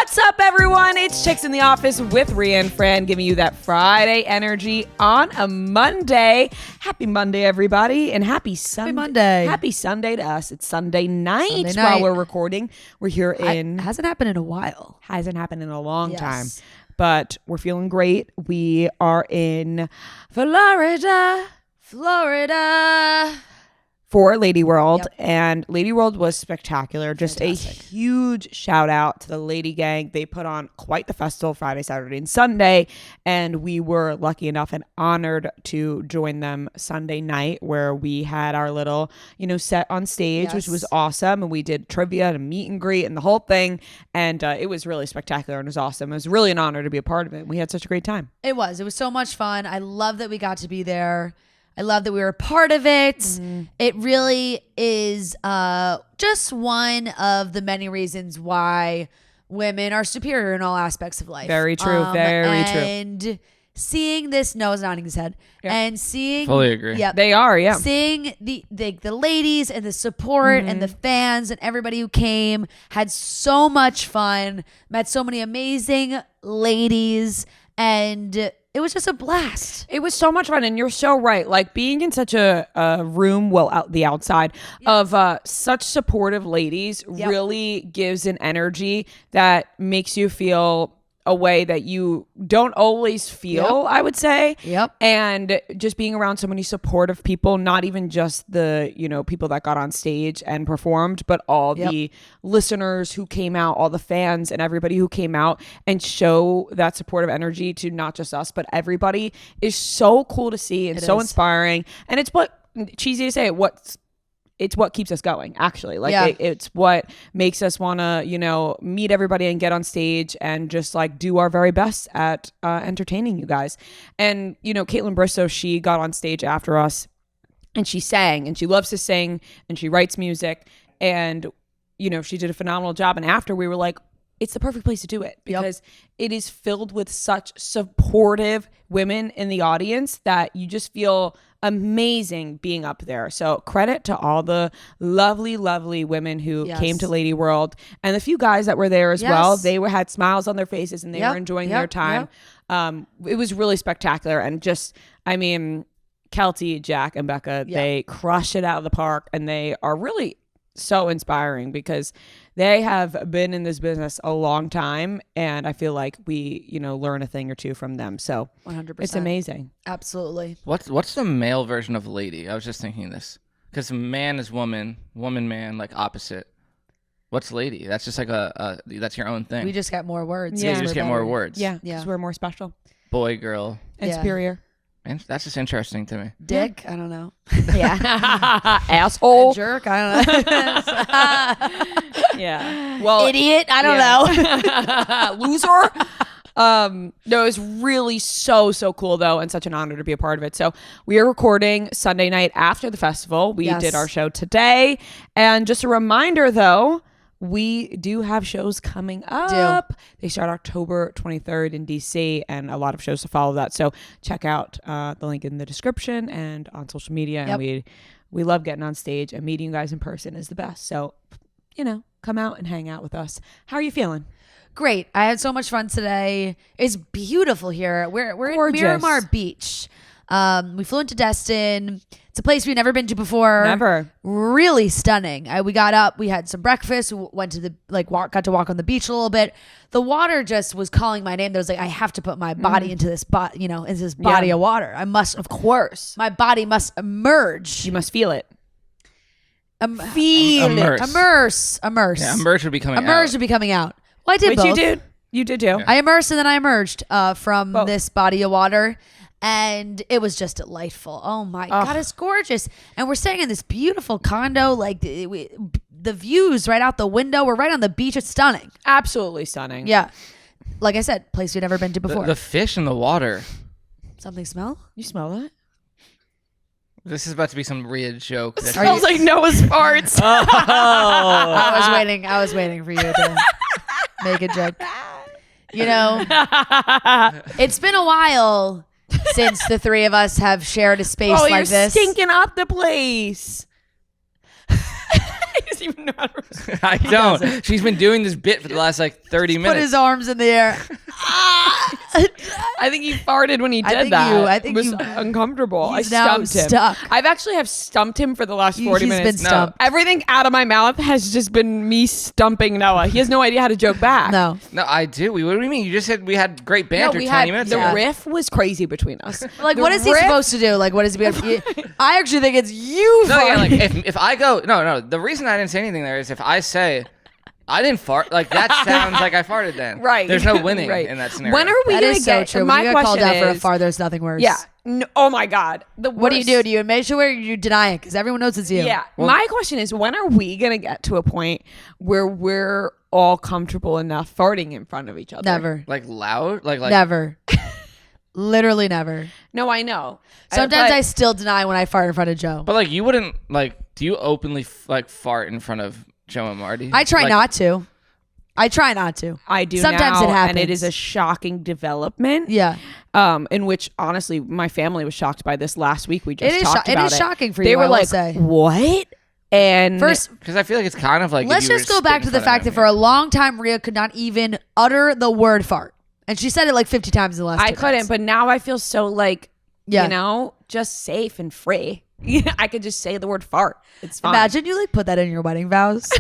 What's up, everyone? It's Chicks in the Office with Rhea and Fran, giving you that Friday energy on a Monday. Happy Monday, everybody, and happy Sunday. Happy Monday. Happy Sunday to us. It's Sunday night, Sunday night. while we're recording. We're here in... Hasn't happened in a while. Hasn't happened in a long Yes. time. But we're feeling great. We are in Florida for LadyWorld, Yep. and LadyWorld was spectacular. Just Fantastic. a huge shout out to the Lady Gang. They put on quite the festival Friday, Saturday, and Sunday, and we were lucky enough and honored to join them Sunday night, where we had our little, set on stage, which was Yes. awesome, and we did trivia and a meet and greet and the whole thing, and it was really spectacular and it was awesome. It was really an honor to be a part of it. We had such a great time. It was so much fun. I love that we got to be there. I love that we were a part of it. Mm-hmm. It really is just one of the many reasons why women are superior in all aspects of life. Very true. Very true. And seeing this, Noah's nodding his head, Yeah. and seeing Fully agree. Yeah, They are, yeah. seeing the ladies and the support and the fans and everybody who came, had so much fun, met so many amazing ladies, and it was just a blast. It was so much fun, and you're so right. Like, being in such a room, out the outside of such supportive ladies Yep. really gives an energy that makes you feel a way that you don't always feel, I would say. Yep. And just being around so many supportive people, not even just the, people that got on stage and performed, but all Yep. the listeners who came out, all the fans and everybody who came out and show that supportive energy to not just us, but everybody is so cool to see and It so is. inspiring. And it's cheesy to say, it's what keeps us going, actually. Like, Yeah. it's what makes us want to, meet everybody and get on stage and just like do our very best at entertaining you guys. And, Caitlin Bristow, she got on stage after us and she sang, and she loves to sing, and she writes music, and, she did a phenomenal job. And after, we were like, it's the perfect place to do it, because it is filled with such supportive women in the audience that you just feel amazing being up there. So credit to all the lovely, lovely women who Yes. came to LadyWorld, and the few guys that were there as well. Yes. They had smiles on their faces, and they Yep, were enjoying yep, their time. It was really spectacular. And just, Kelty, Jack, and Becca, they crush it out of the park, and they are really so inspiring because they have been in this business a long time, and I feel like we, learn a thing or two from them. So 100%. it's amazing. Absolutely. What's the male version of lady? I was just thinking this because man is woman, woman man, like opposite. What's lady? That's just like that's your own thing. We just got more words. Yeah. You just get more words. Yeah, Yeah. because we're more special Boy, girl. and Yeah. superior. Man, that's just interesting to me. Dick, I don't know. Yeah. Asshole. Jerk, I don't know. Yeah. Well, Idiot, I don't know. Loser. No, it was really so cool though, and such an honor to be a part of it. So we are recording Sunday night after the festival. We Yes. did our show today, and just a reminder though, we do have shows coming up. They start October 23rd in DC, and a lot of shows to follow that. So check out the link in the description and on social media. Yep. And we love getting on stage, and meeting you guys in person is the best. So, come out and hang out with us. How are you feeling? Great. I had so much fun today. It's beautiful here. We're Gorgeous. in Miramar Beach. We flew into Destin. It's a place we've never been to before. Never. Really stunning. We got up, we had some breakfast, we went to got to walk on the beach a little bit. The water just was calling my name. There was like, I have to put my body into this into this body of water. I must, Of course. my body must emerge. You must feel it. Feel Immerse. it. Immerse. Yeah, emerge would be coming Emerge out. would be coming out. Well, I did Which both. you did. You did too. I immersed and then I emerged from Both. this body of water, and it was just delightful. Oh my God, it's gorgeous. And we're staying in this beautiful condo, like the views right out the window. We're right on the beach. It's stunning. Absolutely stunning. Yeah. Like I said, place we've never been to before. The fish in the water. Something smell? You smell that? This is about to be some weird joke. that- Smells like Noah's farts. I was waiting for you to make a joke. It's been a while since the three of us have shared a space Oh, like you're this. stinking up the place. he doesn't even know how to I don't. She's been doing this bit for the last like 30 minutes. Put his arms in the air. I think he farted when he did think that. I think it was you- uncomfortable. He's I now stumped him. stuck. I've actually have stumped him for the last 40 He's minutes. been stumped. Everything out of my mouth has just been me stumping Noah. He has no idea how to joke back. No. No, I do. What do you mean? You just said we had great banter 20 minutes the ago. riff was crazy between us. Like, The what is he riff- supposed to do? Like, what is he? I actually think it's you. No, yeah, like farting. if I go, no. The reason I didn't say anything there is if I say I didn't fart, like that sounds like I farted. Then Right. There's no winning Right. in that scenario. When are we That gonna is so get? true. My When you get called question out for a is- fart, there's nothing worse. Yeah. No, oh my God. The What do you worst- do? Do you make sure you deny it? Because everyone knows it's you. Yeah. My question is, when are we gonna get to a point where we're all comfortable enough farting in front of each other? Never. like loud, like Never. Literally never. No, I know. Sometimes But- I still deny when I fart in front of Joe. But like you wouldn't like. Do you openly like fart in front of Joe and Marty? I try Like, not to. I try not to. I do Sometimes now, it happens. and it is a shocking development. Yeah. In which honestly, my family was shocked by this last week. We just It is talked it about is shocking for you. They were I will like, say. "What?" And First, Because I feel like it's kind of like. if let's you were just go back spit to in the front fact of that for him. a long time, Rhea could not even utter the word fart. And she said it like 50 times in the last I 2 couldn't, minutes. but now I feel so like, Yeah. you know, just safe and free. I could just say the word fart. It's fine. Imagine you like put that in your wedding vows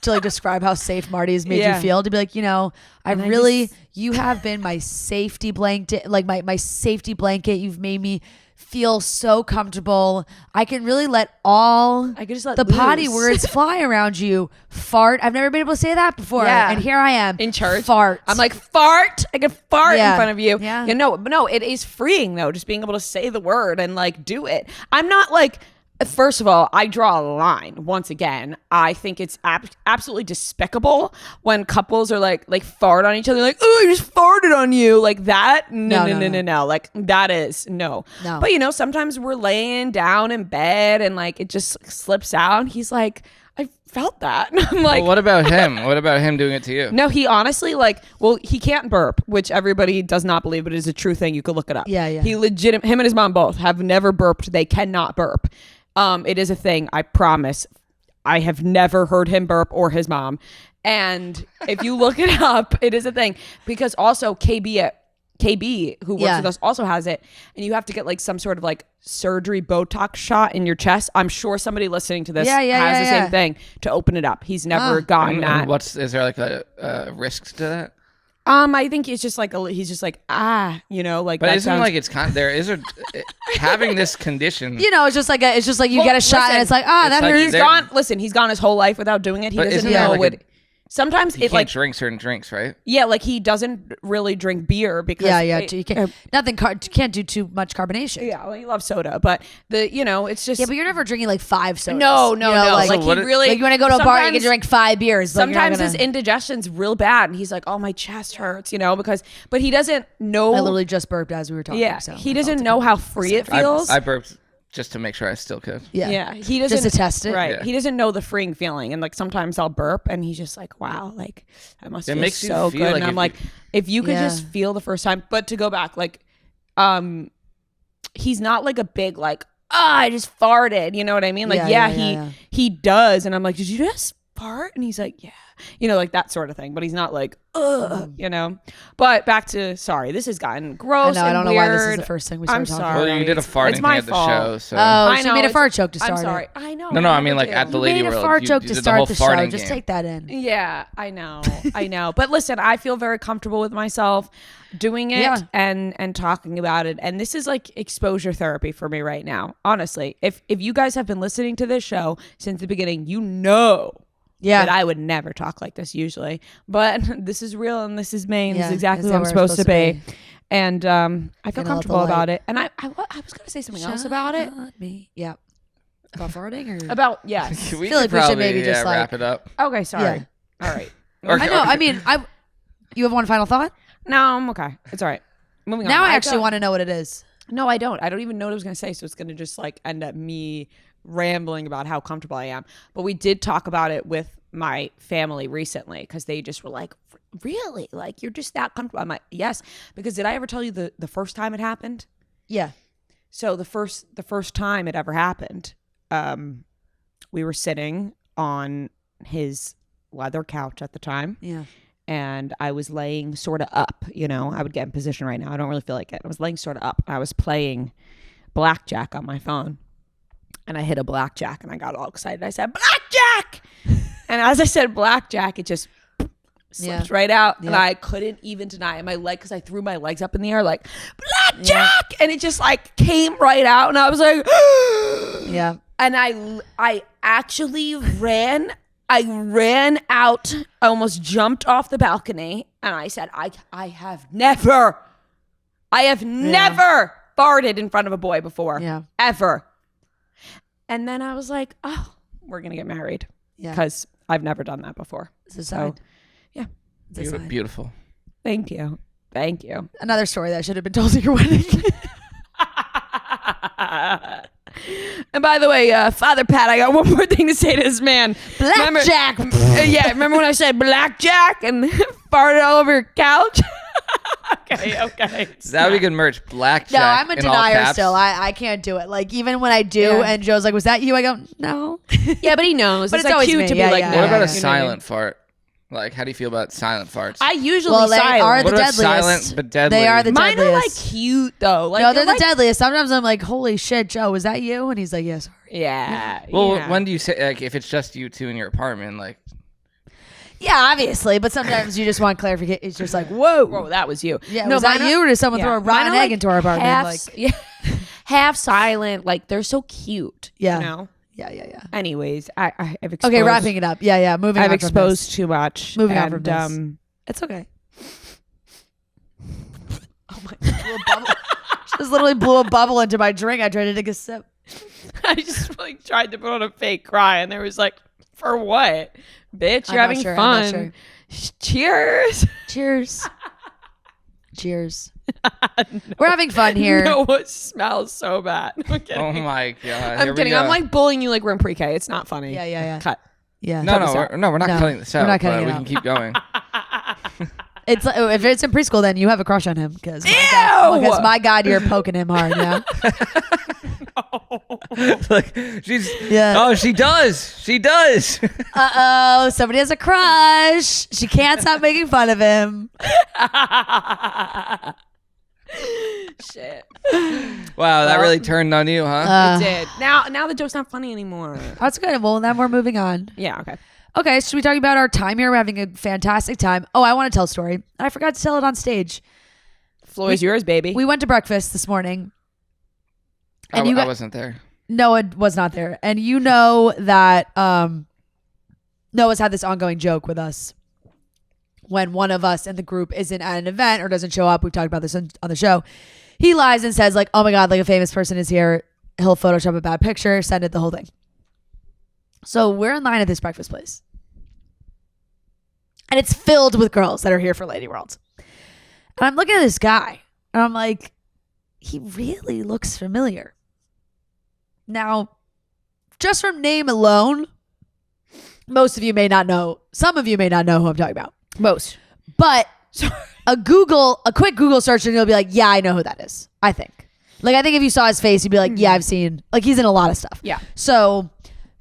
to like describe how safe Marty has made Yeah. you feel. To be like, you know, And I really, just- you have been my safety blanket, like my safety blanket. You've made me feel so comfortable. I can really let all I could just let the potty loose. words fly around you. Fart. I've never been able to say that before. Yeah. And here I am in church. Fart. I'm like, fart. I can fart Yeah. in front of you. Yeah. You know, but no, it is freeing though, just being able to say the word and like do it. I'm not like, first of all, I draw a line. Once again, I think it's absolutely despicable when couples are like fart on each other, like, oh, I just farted on you, like that. No. Like that is no. No. But you know, sometimes we're laying down in bed and like it just slips out. And he's like, I felt that. And I'm like, Well, what about him? What about him doing it to you? no, he honestly he can't burp, which everybody does not believe, but it is a true thing. You could look it up. Yeah. He him and his mom both have never burped. They cannot burp. It is a thing. I promise. I have never heard him burp or his mom. And if you look it up, it is a thing because also KB, who works Yeah. with us, also has it, and you have to get like some sort of like surgery Botox shot in your chest. I'm sure somebody listening to this has the same thing to open it up. He's never gotten that. Is there like a risk to that? I think it's just like he's just like you know, like. But that isn't sounds- like it's there is a having this condition. You know, it's just like you Well, get a shot listen, and it's like, it's that like hurts. He's gone. Listen, he's gone his whole life without doing it. He But doesn't isn't know there like what. a- Sometimes You it can't like drink certain drinks, right? yeah, like he doesn't really drink beer because Yeah. it- You can't, can't do too much carbonation. yeah, well, he loves soda, but it's just Yeah, but you're never drinking like 5 sodas. no, You know, like, So he what really like you want to go to a bar, you can sometimes- drink 5 beers. Like, you're not Sometimes gonna- his indigestion's real bad, and he's like, "Oh, my chest hurts," you know, but he doesn't know. I literally just burped as we were talking. yeah, so he I doesn't felt know it. how free it feels. I burped just to make sure I still could. Yeah. He doesn't Just to test it. right. Yeah. He doesn't know the freeing feeling, and like sometimes I'll burp, and he's just like, "Wow, like that must It feel makes you so feel good." like and I'm if like, if you could Yeah. just feel the first time. But to go back, like, he's not like a big like, I just farted. You know what I mean? Like, Yeah. he does, and I'm like, did you just fart? And he's like, yeah. You know, like that sort of thing. But he's not like, ugh, you know. But back to this has gotten I gross. know. I don't and know why this is weird. the first thing we I'm started talking sorry. about. Well, you did a It's farting thing my at the fault. show, so Oh, I she know, made a it's- fart joke to start I'm sorry. it. I know. No, I mean like never at do. the You Lady made a World, fart you joke did to the start whole the show. farting Just game. take that in. Yeah, I know. I know. But listen, I feel very comfortable with myself doing it Yeah. and talking about it. And this is like exposure therapy for me right now. Honestly, if you guys have been listening to this show since the beginning, you know that I would never talk like this usually. But this is real and this is me and this is exactly what I'm supposed to be. And I feel Gonna let the comfortable light- about it. And I was going to say something else about it. Me. Yeah. About farting or About, yes. We feel like could we should probably maybe just, like- wrap it up. Okay, sorry. Yeah. All right. Or- I know. I mean, you have one final thought? No, I'm okay. It's all right. Moving on. Now I actually want to know what it is. No, I don't. I don't even know what I was going to say. So it's going to just like end up me rambling about how comfortable I am. But we did talk about it with my family recently because they just were like, really? Like, you're just that comfortable? I'm like, yes. Because did I ever tell you the first time it happened? Yeah. So the first time it ever happened, we were sitting on his leather couch at the time. Yeah. And I was laying sort of up, I would get in position right now. I don't really feel like it. I was laying sort of up. I was playing blackjack on my phone, and I hit a blackjack, and I got all excited. I said, blackjack! And as I said blackjack, it just slipped right out, and I couldn't even deny it. My leg, because I threw my legs up in the air like, blackjack! And it just like came right out, and I was like, Yeah. And I actually ran out, I almost jumped off the balcony, and I said, I have never farted in front of a boy before. Yeah. Ever. And then I was like, oh, we're going to get married. Yeah. Because I've never done that before. It's a sign. Yeah. It's a sign. Beautiful. Thank you. Another story that should have been told at your wedding. And by the way, Father Pat, I got one more thing to say to this man. Blackjack. Remember when I said blackjack and farted all over your couch? Okay. That would be good merch. Blackjack. No, I'm a in all denier caps. still. I can't do it. Like, even when I do, and Joe's like, was that you? I go, no. Yeah, but he knows. But It's it's always cute me. to be Yeah, like, yeah, no. What about yeah. a silent fart? Like, how do you feel about silent farts? I usually Well, they silent. are the What about deadliest. silent but deadly? They are the Mine deadliest. are like cute though. Like, No, they're the like, deadliest. Sometimes I'm like, holy shit, Joe, was that you? And he's like, yes. Yeah. Well, yeah. when do you say, like, if it's just you two in your apartment, like, Yeah, obviously. But sometimes you just want clarification. It's just like, whoa. Whoa, that was you. Yeah, no, was that mine you, are- or did someone yeah. throw a Mine rotten are, egg into our apartment? Half, Like, half silent. Like, they're so cute. Yeah. You know? yeah. Anyways, I've exposed. Okay, wrapping it up. Yeah. Moving on. I've from exposed this. too much. Moving on and, from this. It's okay. Oh my Blew a bubble. She just literally blew a bubble into my drink. I tried to take a sip. I just like tried to put on a fake cry, and there was like, for what, bitch? You're I'm not having sure, I'm fun. not sure. Cheers. Cheers. Cheers. We're having fun here. No, it smells so bad. I'm kidding. oh my god, I'm kidding. I'm like bullying you like we're in pre-K. It's not funny. Yeah. Cut. Yeah. no, we're not No, cutting this we're out. not cutting but it we out. can keep going. It's like, if it's in preschool, then you have a crush on him because Ew! my God, you're poking him hard. Yeah. Like she's Yeah. Oh, she does. Somebody has a crush. She can't stop making fun of him. Shit. Wow, that really turned on you, huh? It did. Now the joke's not funny anymore. That's good. Well, then we're moving on. Yeah. Okay. Okay, should we talk about our time here? We're having a fantastic time. Oh, I want to tell a story. I forgot to tell it on stage. Floor is yours, baby. We went to breakfast this morning. And I wasn't there. Noah was not there. And you know that Noah's had this ongoing joke with us. When one of us in the group isn't at an event or doesn't show up, we've talked about this on the show. He lies and says like, oh my God, like a famous person is here. He'll Photoshop a bad picture, send it, the whole thing. So we're in line at this breakfast place. And it's filled with girls that are here for LadyWorld. And I'm looking at this guy. And I'm like, he really looks familiar. Now, just from name alone, most of you may not know. Some of you may not know who I'm talking about. Most. But a quick Google search and you'll be like, yeah, I know who that is. I think. Like, I think if you saw his face, you'd be like, yeah, I've seen. Like, he's in a lot of stuff. Yeah. So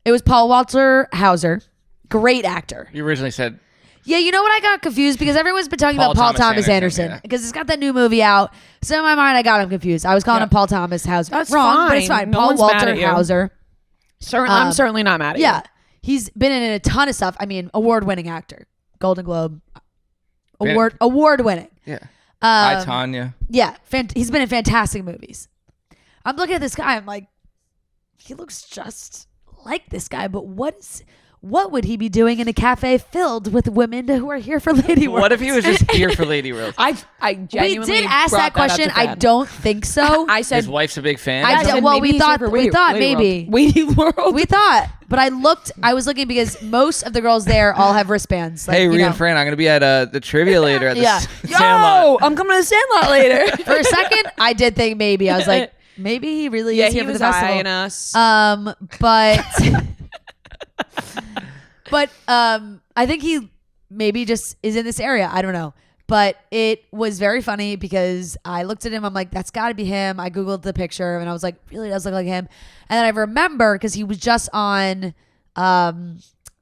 it was Paul Walter Hauser. Great actor. You originally said Yeah, you know what? I got confused because everyone's been talking Paul about Paul Thomas Thomas Anderson Anderson, because he's got that new movie out. So in my mind, I got him confused. I was calling him Paul Thomas Hauser. That's wrong, but it's fine. fine. No Paul one's mad Walter at you. Hauser. I'm certainly not mad at Yeah, you. he's been in a ton of stuff. I mean, award-winning actor, Golden Globe, award-winning. yeah. I Tanya. Yeah, he's been in fantastic movies. I'm looking at this guy. I'm like, he looks just like this guy, but what would he be doing in a cafe filled with women who are here for LadyWorld? What if he was just here for Lady World? I We genuinely did ask brought that question. up to I Fred. don't think so. I said His wife's a big fan. I said well, maybe we he's here thought for we Lady thought World. maybe Lady World. we thought, but I was looking because most of the girls there all have wristbands. Like, Hey, you Rhea know. and Fran, I'm gonna be at the trivia later at the Yeah. Sandlot. I'm coming to the Sandlot later. For a second, I did think maybe I was like, maybe he really is he here for was the festival. eyeing us. But I think he maybe just is in this area. I don't know. But it was very funny because I looked at him. I'm like, that's got to be him. I Googled the picture and I was like, really does look like him. And then I remember because he was just on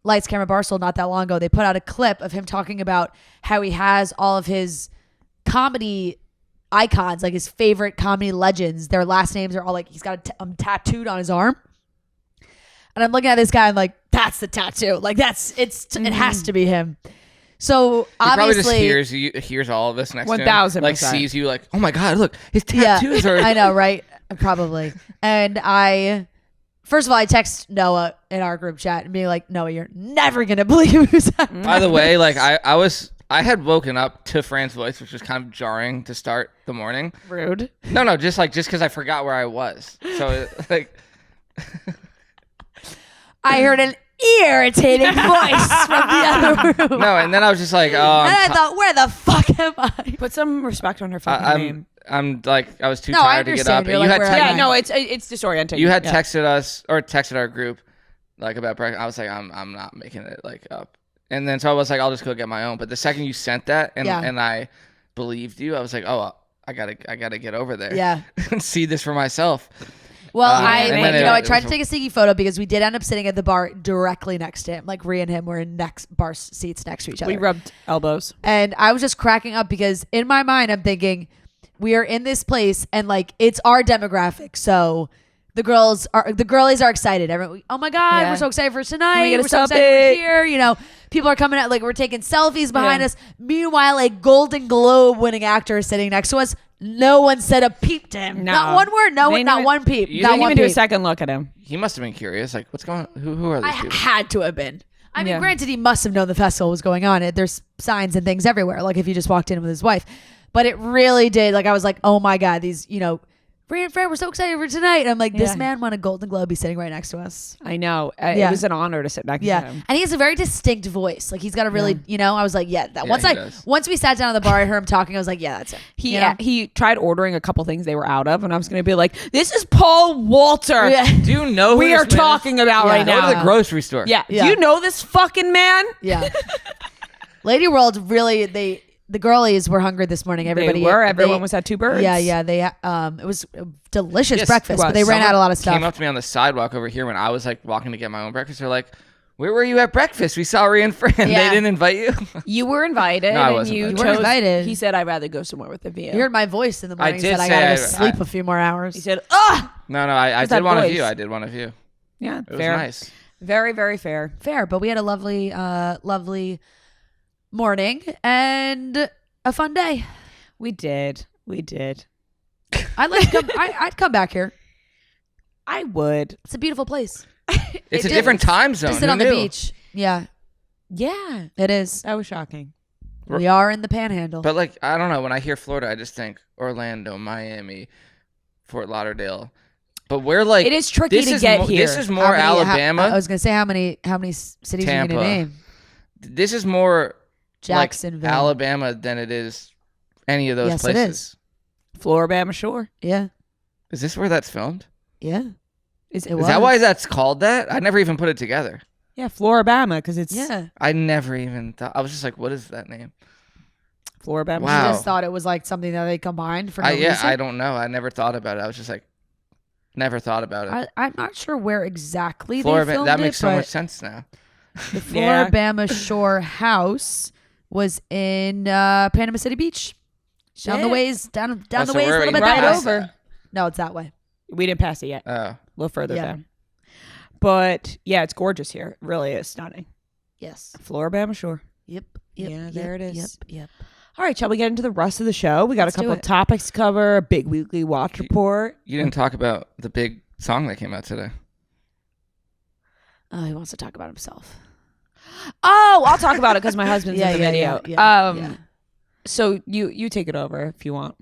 Lights Camera Barstool not that long ago. They put out a clip of him talking about how he has all of his comedy icons, like his favorite comedy legends. Their last names are all like, he's got tattooed on his arm. And I'm looking at this guy, I'm like, that's the tattoo. Like it has to be him. So He probably obviously just hears all of this next to him. 1000%. Like sees you like, oh my God, look, his tattoos are. I know, right? Probably. And first of all, I text Noah in our group chat and be like, Noah, you're never going to believe who's that. By the way, like I had woken up to Fran's voice, which was kind of jarring to start the morning. Rude. No, just because I forgot where I was. So like. I heard an irritating voice from the other room. No, and then I was just like, oh. And I thought, where the fuck am I? Put some respect on her fucking name. I'm like, I was too No, I tired to get up. understand. You're like, where am Yeah, I? no, it's disorienting. You had texted us or texted our group like about breakfast. I was like, I'm not making it like up. And then so I was like, I'll just go get my own. But the second you sent that and I believed you, I was like, oh, I gotta get over there. Yeah. And see this for myself. Well, I tried to take a sneaky photo because we did end up sitting at the bar directly next to him. Like Rhea and him were in bar seats next to each other. We rubbed elbows. And I was just cracking up because in my mind, I'm thinking we are in this place and like it's our demographic. So the girlies are excited. Everyone, oh my God, we're so excited for tonight. We're so excited we're here. You know, people are coming out, like we're taking selfies behind us. Meanwhile, a Golden Globe winning actor is sitting next to us. No one said a peep to him. No. Not one word. No one. Not one peep. You not didn't one even do a peep. second look at him. He must have been curious. Like, what's going on? Who are these I people? had to have been. I mean, granted, he must have known the festival was going on. There's signs and things everywhere. Like if he just walked in with his wife, but it really did. Like I was like, oh my God, these, you know, Rhea and Fran, we're so excited for tonight. And I'm like, this man won a Golden Globe. He's sitting right next to us. I know. It was an honor to sit next to him. And he has a very distinct voice. Like he's got a really, you know, I was like, once we sat down at the bar, I heard him talking. I was like, yeah, that's it. He tried ordering a couple things they were out of, and I was going to be like, this is Paul Walter. Yeah. Do you know who we this are man talking is? about right Go now? to the grocery store. Yeah. Do you know this fucking man? Yeah. LadyWorld really, the girlies were hungry this morning. Everybody Everyone was at two birds. Yeah. They it was a delicious breakfast, but they ran out a lot of stuff. Came up to me on the sidewalk over here when I was like walking to get my own breakfast. They're like, "Where were you at breakfast? We saw Rhea and Fran. They didn't invite you." You were invited. No, I and wasn't you invited. were invited. He said, "I'd rather go somewhere with the view." You heard my voice in the morning. I He did said I say gotta sleep a few more hours. He said, "Ah." No, I that did want a voice? view. I did want a view. Yeah, It was fair. nice. Very, very fair. Fair, but we had a lovely morning and a fun day. We did. I'd like to come. I'd come back here. I would. It's a beautiful place. It's a different time zone. To sit Who on the knew? beach. Yeah, Yeah, it is. that was shocking. We are in the Panhandle. But like, I don't know. When I hear Florida, I just think Orlando, Miami, Fort Lauderdale. But we're like, It is tricky to get here. This is more Alabama. I was gonna say how many cities are you Tampa. gonna name? This is more Jacksonville, like Alabama than it is any of those Yes, places. it is. Floribama Shore. Yeah, Is this where that's filmed? yeah. Is It Is that why that's called that? I never even put it together. Yeah, Floribama, because it's Yeah. I never even thought. I was just like, what is that name? Floribama. Wow. I just thought it was like something that they combined for no Yeah, reason. I don't know. I never thought about it. I was just like, never thought about it. I'm not sure where exactly they Floribama. filmed That it, makes so but much sense now. the Yeah. Floribama Shore House was in Panama City Beach. Down the Shit. ways, down Oh, the so ways a we're little bit right down. over. No, it's that way. We didn't pass it yet. Oh, A little further Yeah. down. But yeah, it's gorgeous here. It really is stunning. Yes. Floribama Shore. Yep. Yeah, there it is. Yep. All right, shall we get into the rest of the show? We got Let's a couple do of it. topics to cover, a big weekly watch report. you didn't talk about the big song that came out today. Oh, he wants to talk about himself. Oh, I'll talk about it because my husband's in the video. yeah. So you take it over if you want.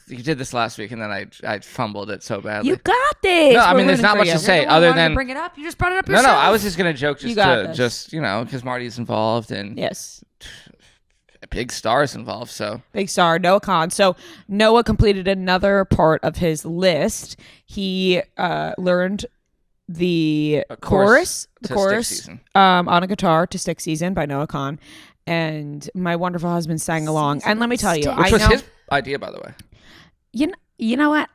You did this last week, and then I fumbled it so badly. You got this. No, I We're mean, there's rooting not for much you. to say You're the one other who wanted to than bring it up. You just brought it up no. yourself. I was just gonna joke You got this. just because Marty's involved and Yes. big stars involved. So Big star, Noah Khan. So Noah completed another part of his list. He learned the A chorus to Stick Season. on a guitar to Stick Season by Noah Khan. And my wonderful husband sang along. And let me tell you, Stick. I which was know, his idea, by the way. you know what?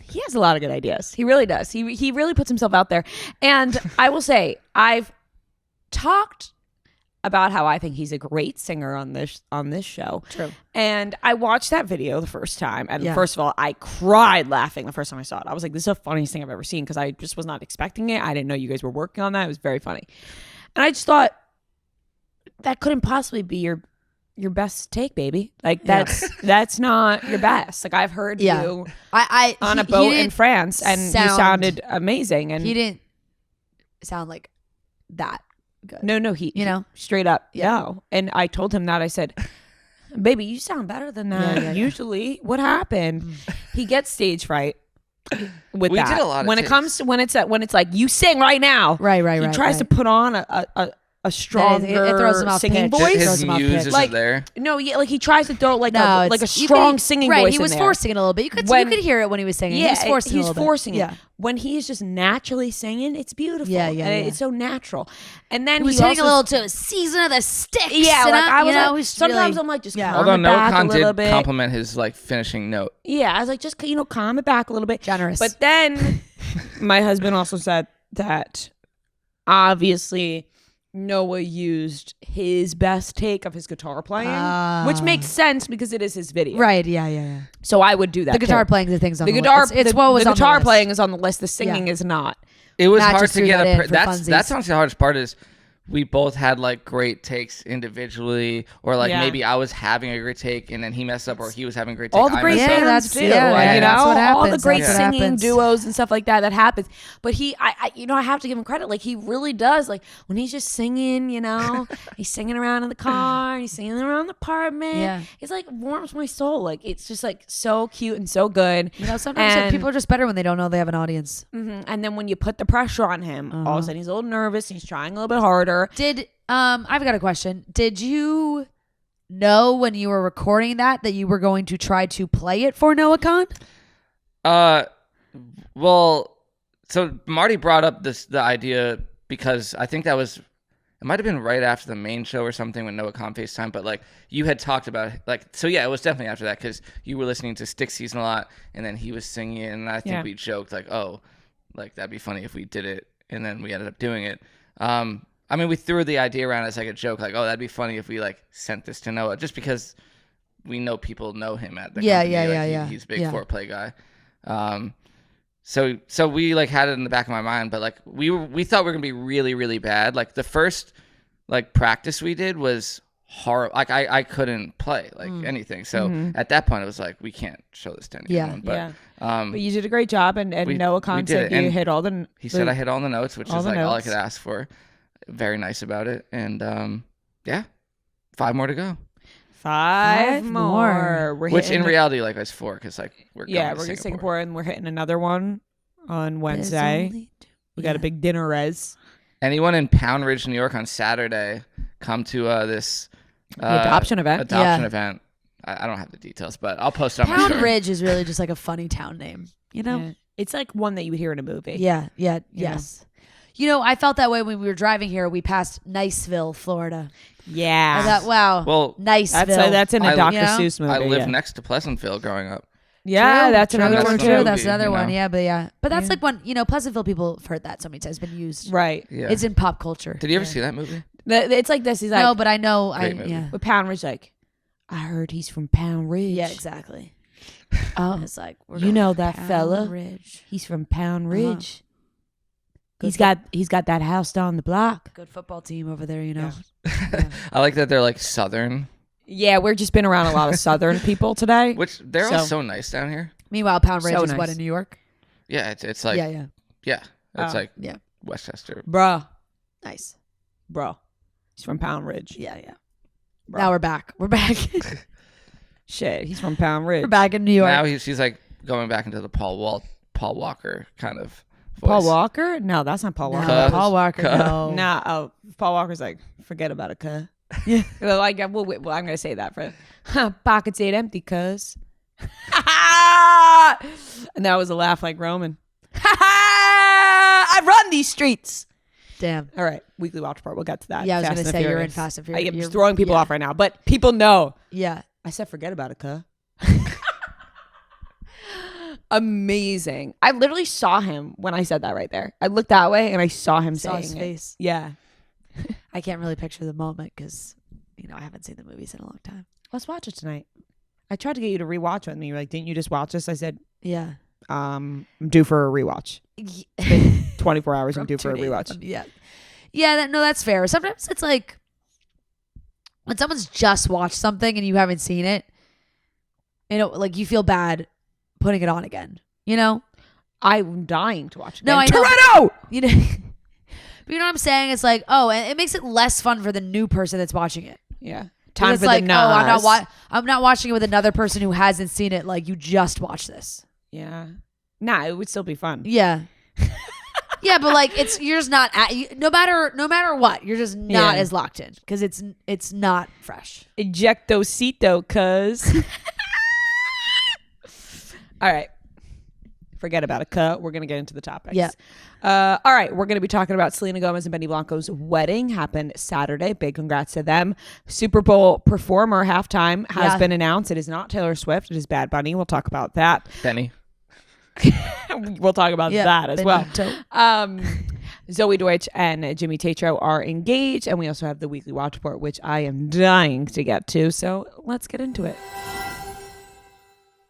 He has a lot of good ideas. He really does. He really puts himself out there. And I will say, I've talked about how I think he's a great singer on this show. True. And I watched that video the first time, and first of all, I cried laughing the first time I saw it. I was like, "This is the funniest thing I've ever seen," because I just was not expecting it. I didn't know you guys were working on that. It was very funny, and I just thought that couldn't possibly be your best take, baby. Like that's not your best. Like I've heard you on a boat in France, and you sounded amazing. And he didn't sound like that good. No, he straight up no. And I told him that. I said, "Baby, you sound better than that. Usually, what happened?" He gets stage fright with we that. Did a lot of when takes. it comes to when it's like you sing right now. Right. He tries to put on a stronger it throws him off singing pitch. voice. His muse isn't like, there. No, like he tries to throw like a strong singing voice. Right, he was forcing it a little bit. You could hear it when he was singing. Yeah, he was forcing it. Yeah. When he is just naturally singing, it's beautiful. Yeah. It's so natural. And then he was hitting a little to Season of the Sticks. Yeah, like I was sometimes I'm like just although calm it back Noah a little did bit. compliment his like finishing note. Yeah, I was like just calm it back a little bit. Generous. But then my husband also said that obviously Noah used his best take of his guitar playing, which makes sense because it is his video. Right, yeah. So I would do that. The guitar playing the things on the guitar. It's what was the on guitar the list. playing is on the list. The singing is not. It was Matt hard just to threw get that a. in for That's funsies. honestly the hardest part is we both had like great takes individually, or like maybe I was having a great take and then he messed up, or he was having a great take. All the great that's too. yeah, You know, that's what all the happens. great That's what singing happens. duos and stuff like that happens. But I have to give him credit. Like he really does. Like when he's just singing, he's singing around in the car, he's singing around the apartment. Yeah. It's like warms my soul. Like it's just like so cute and so good. Sometimes people are just better when they don't know they have an audience. Mm-hmm. And then when you put the pressure on him, all of a sudden he's a little nervous. He's trying a little bit harder. I've got a question. Did you know when you were recording that you were going to try to play it for NoahCon? Well, so Marty brought up the idea because I think it might have been right after the main show or something when NoahCon FaceTime, but like you had talked about it was definitely after that because you were listening to Stick Season a lot and then he was singing and I think we joked like, oh, like that'd be funny if we did it, and then we ended up doing it. I mean, we threw the idea around as like a joke, like, oh, that'd be funny if we like sent this to Noah, just because we know people know him at the company. He's a big foreplay guy. So we like had it in the back of my mind, but like we thought we were gonna be really, really bad. Like the first like practice we did was horrible. Like I couldn't play like anything. So at that point it was like we can't show this to anyone. But you did a great job, and NoahCon said you hit all the. He said I hit all the notes, which is like all I could ask for. Very nice about it, and 5 more to go. 5 more. Which in reality, like, is 4 because like we're going to Singapore, and we're hitting another one on Wednesday. We got a big dinner res. Anyone in Pound Ridge, New York, on Saturday, come to this adoption event. Event. I don't have the details, but I'll post it on my story. Pound Ridge is really just like a funny town name, Yeah. It's like one that you would hear in a movie. Yes. I felt that way when we were driving here. We passed Niceville, Florida. Yeah. I thought, wow. Well, Niceville. That's in a Dr. Seuss movie. I lived next to Pleasantville growing up. Yeah, that's another one too. That's another one. Yeah, but that's like one. Pleasantville people have heard that so many times. It's been used. Right. Yeah. It's in pop culture. Did you ever see that movie? It's like this. He's like, no, but I know. With Pound Ridge, like, I heard he's from Pound Ridge. Yeah, exactly. It's like that Pound fella. Ridge. He's from Pound Ridge. He's got that house down the block. Good football team over there, Yeah. I like that they're like Southern. Yeah, we're just been around a lot of Southern people today. Which they're all so nice down here. Meanwhile, Pound Ridge So is nice. what, in New York? Yeah, it's like it's like Westchester. Bruh. Nice. Bro. He's from Pound Ridge. Yeah. Bro. Now we're back. Shit, he's from Pound Ridge. We're back in New York. Now she's like going back into the Paul Walker kind of voice. Paul Walker? No, that's not Paul Walker. No, Paul Walker, no. Nah, Paul Walker's like, forget about it, cuz. Yeah. Like, well, I'm going to say that for pockets ain't empty, cuz. And that was a laugh like Roman. I run these streets. Damn. All right, weekly watch report. We'll get to that. Yeah, I was going to say you're in Fast and Furious. I'm just throwing people off right now, but people know. Yeah. I said forget about it, cuz. Amazing. I literally saw him when I said that right there. I looked that way and I saw him saying his it. face. Yeah. I can't really picture the moment because, I haven't seen the movies in a long time. Let's watch it tonight. I tried to get you to rewatch with me. You're like, didn't you just watch this? I said, Yeah. I'm due for a rewatch. It's been 24 hours. I'm due for a rewatch. Yeah. Yeah, that's fair. Sometimes it's like when someone's just watched something and you haven't seen it, like you feel bad putting it on again, I'm dying to watch it. No, I know. Toretto! But you know what I'm saying? It's like, and it makes it less fun for the new person that's watching it. Yeah. Time for like, the Nas. I'm not watching it with another person who hasn't seen it. Like, you just watched this. Yeah. Nah, it would still be fun. Yeah. Yeah, but like you're just not no matter what, you're just not as locked in because it's not fresh. Ejectocito, cuz. All right. Forget about it. We're going to get into the topics. Yeah. All right. We're going to be talking about Selena Gomez and Benny Blanco's wedding. Happened Saturday. Big congrats to them. Super Bowl performer halftime has been announced. It is not Taylor Swift. It is Bad Bunny. We'll talk about that. Benny. We'll talk about that as well. Benito. Zoey Deutch and Jimmy Tatro are engaged. And we also have the weekly watch report, which I am dying to get to. So let's get into it.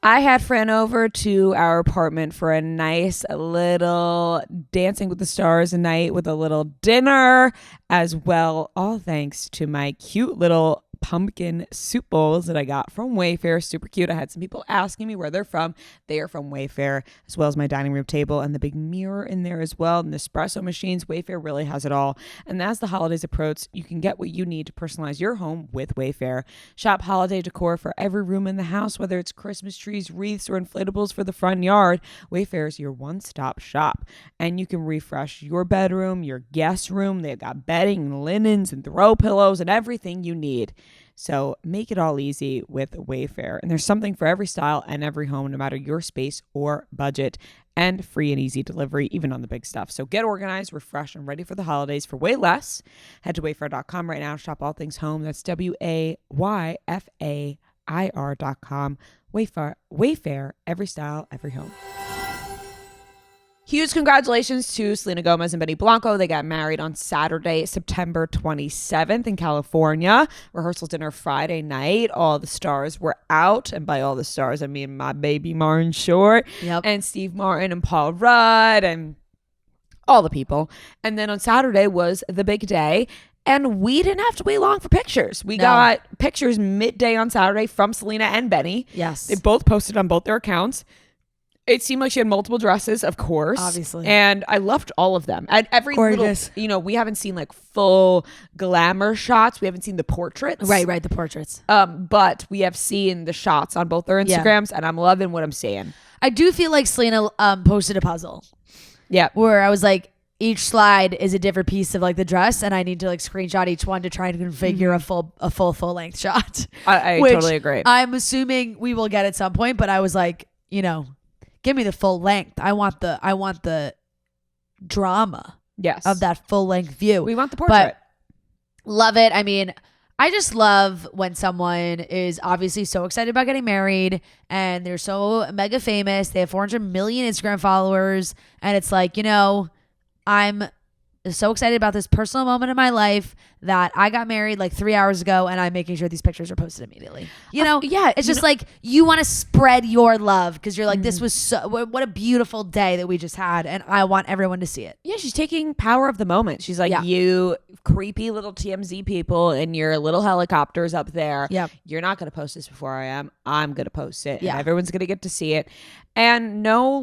I had Fran over to our apartment for a nice little Dancing with the Stars night with a little dinner as well. All thanks to my cute little pumpkin soup bowls that I got from Wayfair. Super cute. I had some people asking me where they're from. They are from Wayfair, as well as my dining room table and the big mirror in there as well. And the espresso machines. Wayfair really has it all. And as the holidays approach, you can get what you need to personalize your home with Wayfair. Shop holiday decor for every room in the house, whether it's Christmas trees, wreaths, or inflatables for the front yard. Wayfair is your one-stop shop. And you can refresh your bedroom, your guest room. They've got bedding, linens, and throw pillows, and everything you need. So make it all easy with Wayfair. And there's something for every style and every home, no matter your space or budget, and free and easy delivery, even on the big stuff. So get organized, refreshed, and ready for the holidays for way less. Head to wayfair.com right now. Shop all things home. That's WAYFAIR.com. Wayfair, every style, every home. Huge congratulations to Selena Gomez and Benny Blanco. They got married on Saturday, September 27th in California. Rehearsal dinner Friday night. All the stars were out. And by all the stars, I mean my baby Martin Short and Steve Martin and Paul Rudd and all the people. And then on Saturday was the big day. And we didn't have to wait long for pictures. We got pictures midday on Saturday from Selena and Benny. Yes. They both posted on both their accounts. It seemed like she had multiple dresses, of course. Obviously. And I loved all of them. And every gorgeous. Little, we haven't seen like full glamour shots. We haven't seen the portraits. Right, the portraits. But we have seen the shots on both their Instagrams, and I'm loving what I'm seeing. I do feel like Selena posted a puzzle. Yeah. Where I was like, each slide is a different piece of like the dress, and I need to like screenshot each one to try and configure a full length shot. I totally agree. I'm assuming we will get at some point, but I was like, give me the full length. I want the drama of that full length view. We want the portrait. But love it. I mean, I just love when someone is obviously so excited about getting married and they're so mega famous. They have 400 million Instagram followers. And it's like, I'm so excited about this personal moment in my life that I got married like 3 hours ago and I'm making sure these pictures are posted immediately. It's just like you want to spread your love because you're like, this was what a beautiful day that we just had and I want everyone to see it. Yeah, she's taking power of the moment. She's like, you creepy little TMZ people in your little helicopters up there. Yep. You're not going to post this before I am. I'm going to post it. Yeah. And everyone's going to get to see it. And no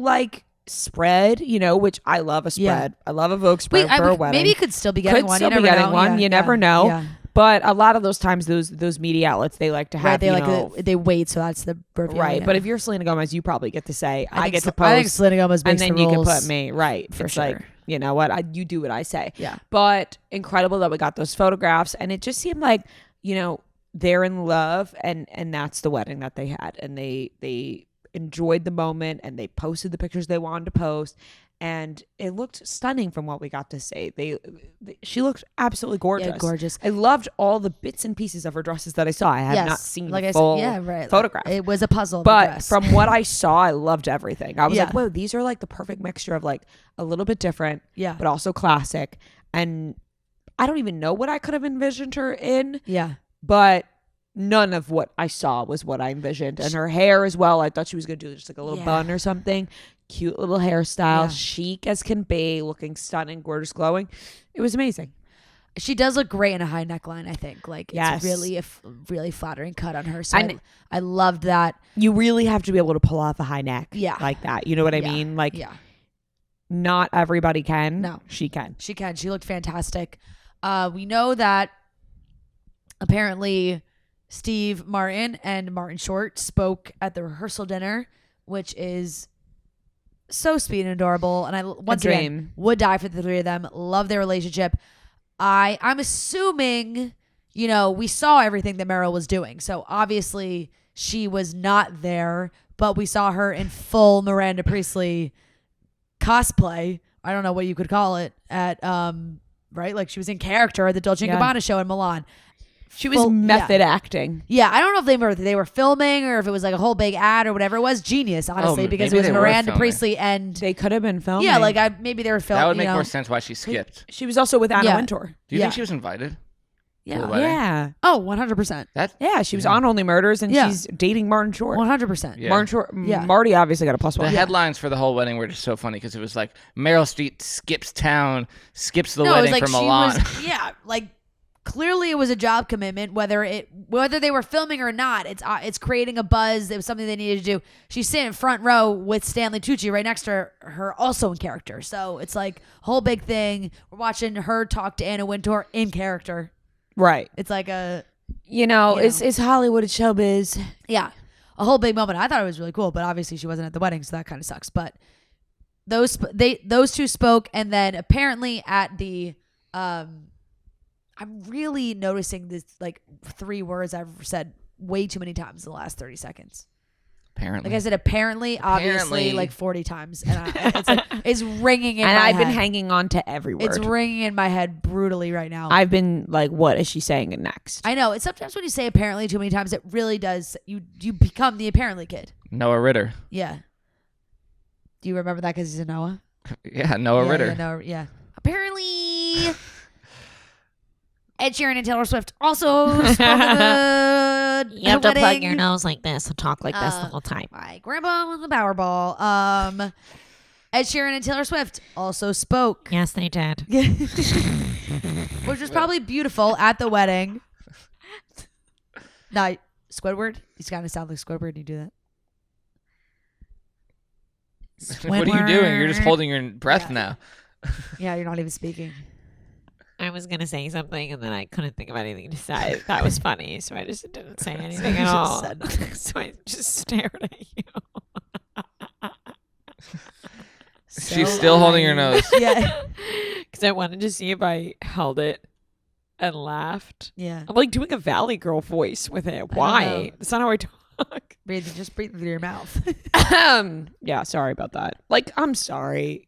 spread, which I love a spread. I love a Vogue spread for a wedding. Maybe you could still be getting one. You never know. Yeah. But a lot of those times, those media outlets, they like to have, they wait, so that's the reveal. Right. But if you're Selena Gomez, you probably get to say, I get to post. I think Selena Gomez makes and then the rules. you can put me. Right. For it's sure. like, you know what? You do what I say. Yeah. But incredible that we got those photographs. And it just seemed like, they're in love and that's the wedding that they had. And they enjoyed the moment and they posted the pictures they wanted to post and it looked stunning from what we got to say. She looked absolutely gorgeous. Yeah, gorgeous. I loved all the bits and pieces of her dresses that I saw. I have not seen full photograph. It was a puzzle. But from what I saw, I loved everything. I was like, whoa, these are like the perfect mixture of like a little bit different, but also classic. And I don't even know what I could have envisioned her in. Yeah. But none of what I saw was what I envisioned. And her hair as well. I thought she was going to do just like a little bun or something. Cute little hairstyle. Chic as can be. Looking stunning, gorgeous, glowing. It was amazing. She does look great in a high neckline, I think. Like, it's really a really flattering cut on her. So I loved that. You really have to be able to pull off a high neck like that. You know what I mean? Like, not everybody can. No. She can. She can. She looked fantastic. We know that apparently Steve Martin and Martin Short spoke at the rehearsal dinner, which is so sweet and adorable. And I, once again, would die for the three of them. Love their relationship. I'm assuming, you know, we saw everything that Meryl was doing. So obviously she was not there, but we saw her in full Miranda Priestley cosplay. I don't know what you could call it at, right? Like she was in character at the Dolce & Gabbana show in Milan. She was method acting. Yeah, I don't know if they were filming or if it was like a whole big ad or whatever. It was genius, honestly, because it was Miranda Priestley and they could have been filming. Yeah, like maybe they were filming. That would make more sense why she skipped. She was also with Anna Wintour. Do you think she was invited? Yeah. Oh, 100%. Yeah, she was on Only Murders and she's dating Martin Short. 100%. Yeah. Martin Short. Marty obviously got a +1. The headlines for the whole wedding were just so funny because it was like Meryl Streep skips town, skips the wedding for Milan. Like clearly it was a job commitment, whether they were filming or not. It's creating a buzz. It was something they needed to do. She's sitting front row with Stanley Tucci right next to her also in character. So it's like a whole big thing. We're watching her talk to Anna Wintour in character. Right. It's like it's Hollywood, it's showbiz. Yeah. A whole big moment. I thought it was really cool, but obviously she wasn't at the wedding, so that kind of sucks. But those two spoke, and then apparently at the I'm really noticing this like 3 words I've said way too many times in the last 30 seconds. Apparently. Like I said, obviously like 40 times. And it's ringing in my head. And I've been hanging on to every word. It's ringing in my head brutally right now. I've been like, what is she saying next? I know. It's sometimes when you say apparently too many times, it really does. You become the apparently kid. Noah Ritter. Yeah. Do you remember that because he's a Noah? Yeah, Noah Ritter. Yeah. Apparently... Ed Sheeran and Taylor Swift also spoke at the You have to wedding. plug your nose like this and talk like this the whole time. My grandpa was the Powerball. Ed Sheeran and Taylor Swift also spoke. Yes, they did. Which was probably beautiful at the wedding. Now, Squidward? He's kind of sound like Squidward. You do that? What are you doing? You're just holding your breath now. Yeah, you're not even speaking. I was going to say something and then I couldn't think of anything to say. That was funny, so I just didn't say anything at all. So I just stared at you. She's still holding her nose. Yeah. Because I wanted to see if I held it and laughed. Yeah. I'm like doing a Valley Girl voice with it. Why? That's not how I talk. Just breathe through your mouth. Yeah, sorry about that. Like, I'm sorry.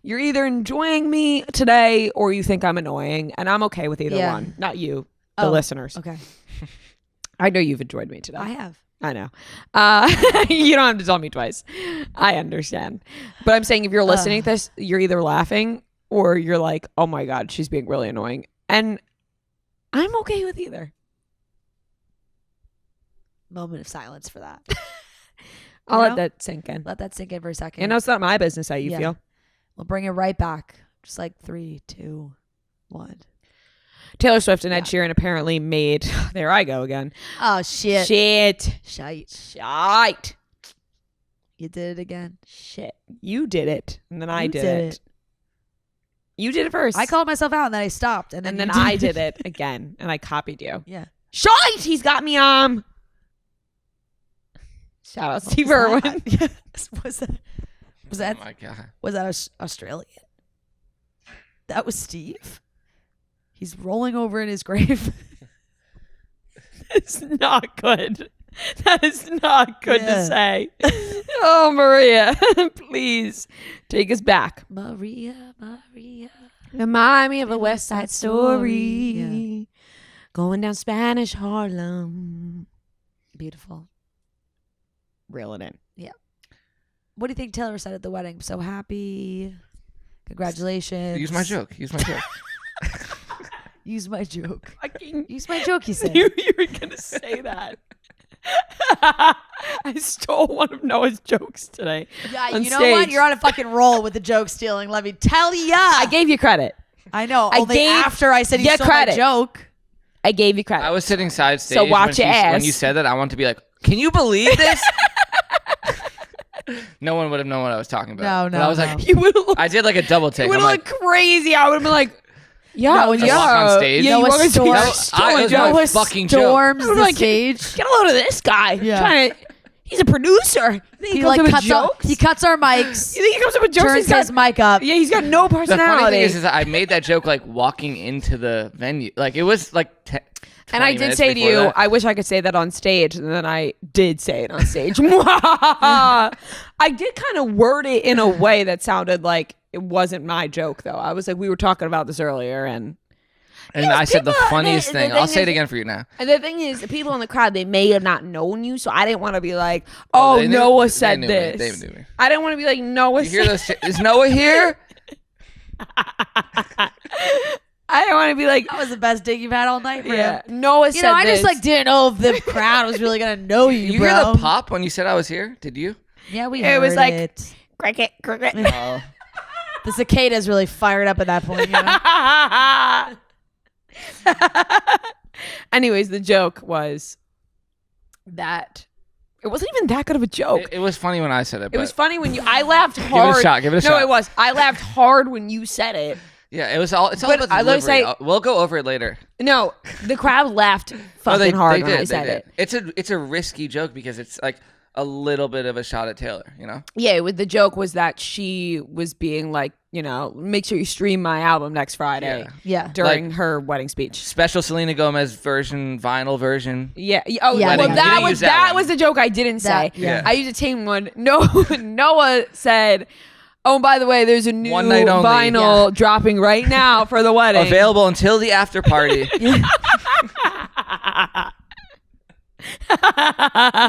You're either enjoying me today or you think I'm annoying, and I'm okay with either one. Not you, the listeners. Okay. I know you've enjoyed me today. I have. I know. You don't have to tell me twice. I understand. But I'm saying if you're listening to this, you're either laughing or you're like, oh my God, she's being really annoying. And I'm okay with either. Moment of silence for that. I'll let that sink in. Let that sink in for a second. You know, it's not my business how you feel. We'll bring it right back. Just like 3, 2, 1. Taylor Swift and Ed Sheeran apparently made... There I go again. Oh, shit. Shite. You did it again. Shit. You did it. And then I did it. You did it first. I called myself out and then I stopped. And then I did it again. And I copied you. Yeah. Shite! He's got me Shout out Steve Irwin. Was that? Oh my God. Was that Australian? That was Steve. He's rolling over in his grave. It's not good. That is not good to say. Oh, Maria, please take us back. Maria. Remind me of a West Side Story. Yeah. Going down Spanish Harlem. Beautiful. Reel it in. Yeah. What do you think Taylor said at the wedding? So happy. Congratulations. Use my joke. Use my joke. Fucking Use my joke, you said. you were gonna say that. I stole one of Noah's jokes today. Yeah, on you know stage. what? You're on a fucking roll with the joke stealing. Let me tell ya. I gave you credit. I know. I Only gave after I said you you stole credit. my joke. I gave you credit. I was sitting side stage. So watch when your ass. When you said that, I wanted to be like, "Can you believe this?" No one would have known what I was talking about. No, But I was no. like, you would have looked, I did like a double take. you would I'm have like, looked crazy. I would have been like, yeah, No, just walk on stage? Yeah, No, you it's walk on stage. storm. I was Joe my was fucking joke. Storms I was the like, stage. Get a load of this guy. Yeah. Trying to, he's a producer. He like cuts he cuts our mics. You think he comes up with jokes? Turns He's got, his mic up. yeah, he's got no the funny personality. thing is that I made that joke like walking into the venue. Like it was like. And I did say to you, that. I wish I could say that on stage. And then I did say it on stage. I did kind of word it in a way that sounded like it wasn't my joke, though. I was like, we were talking about this earlier. And I said the people- funniest the thing. thing I'll say it is- again for you now. And the thing is, the people in the crowd, they may have not known you. So I didn't want to be like, oh, They knew- Noah they said knew me. this. They knew me. I didn't want to be like, Noah You hear said those? Is Noah here? I didn't want to be like, That was the best dig you've had all night, bro. yeah, Noah You said know, I this. just like didn't know if the crowd was really gonna know you, You bro. hear the pop when you said I was here? Did you? Yeah, we It heard was like- it. cricket, cricket. Oh. The cicadas really fired up at that point. You know? Anyways, the joke was that it wasn't even that good of a joke. It was funny when I said it. It But was funny when I laughed it a hard. shot, give it a no, shot. it was. I laughed hard when you said it. yeah, it was all. It's all But about the I was delivery. say- We'll go over it later. No, the crowd laughed fucking hard when I said it. It's a risky joke because it's like a little bit of a shot at Taylor. You know. Yeah, the joke was that she was being like, make sure you stream my album next Friday Yeah. during her wedding speech. Special Selena Gomez version, vinyl version. Yeah. Oh, Yeah, well, yeah. that You didn't was use that one. the joke I didn't say. That- yeah. I used a tame one. No, Noah said, "Oh, by the way, there's a new One night only. vinyl dropping right now for the wedding." Available until the after party. You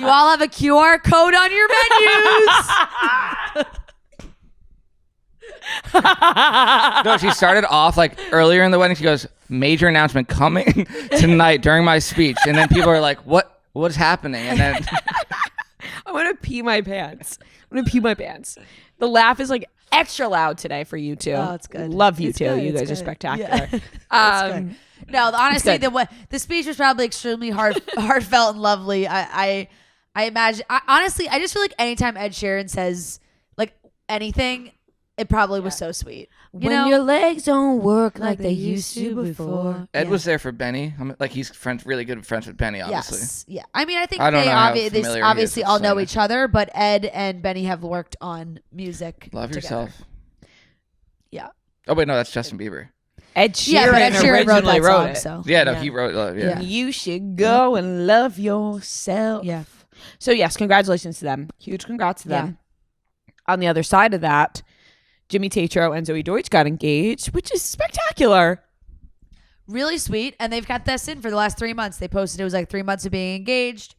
all have a QR code on your menus. No, she started off like earlier in the wedding. She goes, "Major announcement coming tonight during my speech," and then people are like, "What's happening?" And then I'm gonna pee my pants. The laugh is like extra loud today for you two. Oh, it's good. Love you It's two. good, You it's guys are good. spectacular. Yeah. No, honestly, good. the speech was probably extremely heartfelt and lovely. I imagine. Honestly, I just feel like anytime Ed Sheeran says like anything, it probably was so sweet. You know, your legs don't work like they used to before. Ed Yeah. was there for Benny. He's really good friends with Benny, obviously. Yes. Yeah. I mean, I think I don't they know how they familiar he is obviously with all know Selena. each other, but Ed and Benny have worked on music. Love together. yourself. Yeah. Oh wait, no, that's Justin Bieber. Ed Sheeran, Yeah, but Ed Sheeran originally wrote wrote that it. song. So Yeah, no, he wrote. Yeah. You should go and love yourself. Yeah. So yes, congratulations to them. Huge congrats to them. On the other side of that, Jimmy Tatro and Zoey Deutch got engaged, which is spectacular. Really sweet, and they've got this in for the last 3 months. They posted it was like 3 months of being engaged.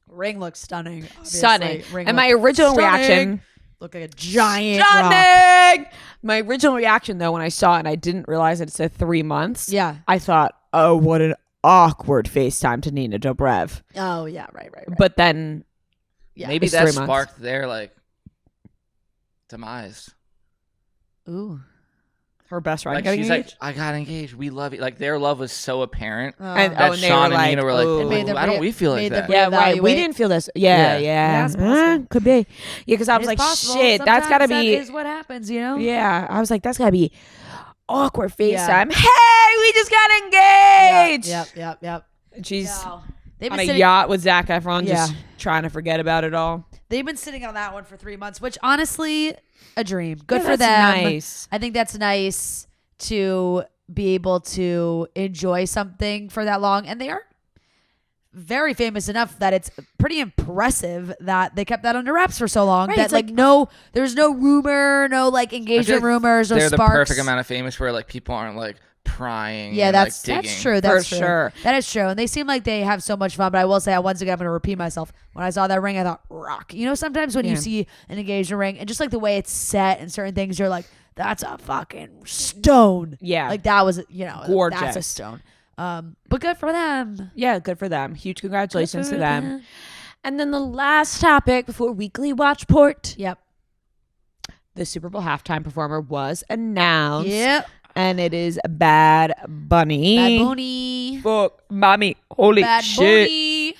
Ring looks stunning. Obviously. Stunning. Ring And my looked original stunning. reaction, Looked like a giant rock. stunning. My original reaction though, when I saw it and I didn't realize that it said 3 months, Yeah. I thought, oh, what an awkward FaceTime to Nina Dobrev. Oh yeah. Right. But then Yeah. Maybe It's that 3 months. sparked their like demise. Ooh. her best friend Like got she's engaged. like, I got engaged. We love it. Like their love was so apparent And- that and they Sean were and Nina were like, "Ooh." "Oh, It made them why don't re- we feel like made them that?" Yeah, right. We reevaluate. didn't feel this. Yeah, Yeah. yeah. That's possible. Could be. Yeah, because I was like, shit, that's got to be. That is what happens, you know. Yeah, I was like, that's got to be awkward Yeah. FaceTime. Hey, we just got engaged. Yep. And she's No. They've on been a sitting. yacht with Zac Efron, Yeah. just trying to forget about it all. They've been sitting on that one for 3 months, which honestly, a dream. Good Yeah, for them. that's nice. I think that's nice to be able to enjoy something for that long. And they are very famous enough that it's pretty impressive that they kept that under wraps for so long. Right, That it's like there's no rumor, no like engagement rumors, no They're the sparks. perfect amount of famous where like people aren't like prying. Yeah, and, that's digging. true. That's For true. sure. That is true. And they seem like they have so much fun. But I will say, once again, I'm going to repeat myself. When I saw that ring, I thought, rock. You know, sometimes when you see an engagement ring and just like the way it's set and certain things, you're like, that's a fucking stone. Yeah. Like that was, you know, Gorgeous. that's a stone. But good for them. Yeah, good for them. Huge congratulations to them. And then the last topic before weekly watch port. Yep. The Super Bowl halftime performer was announced. Yep. And it is Bad Bunny. Bad Bunny. Fuck, mommy. Holy Bad shit. Bunny.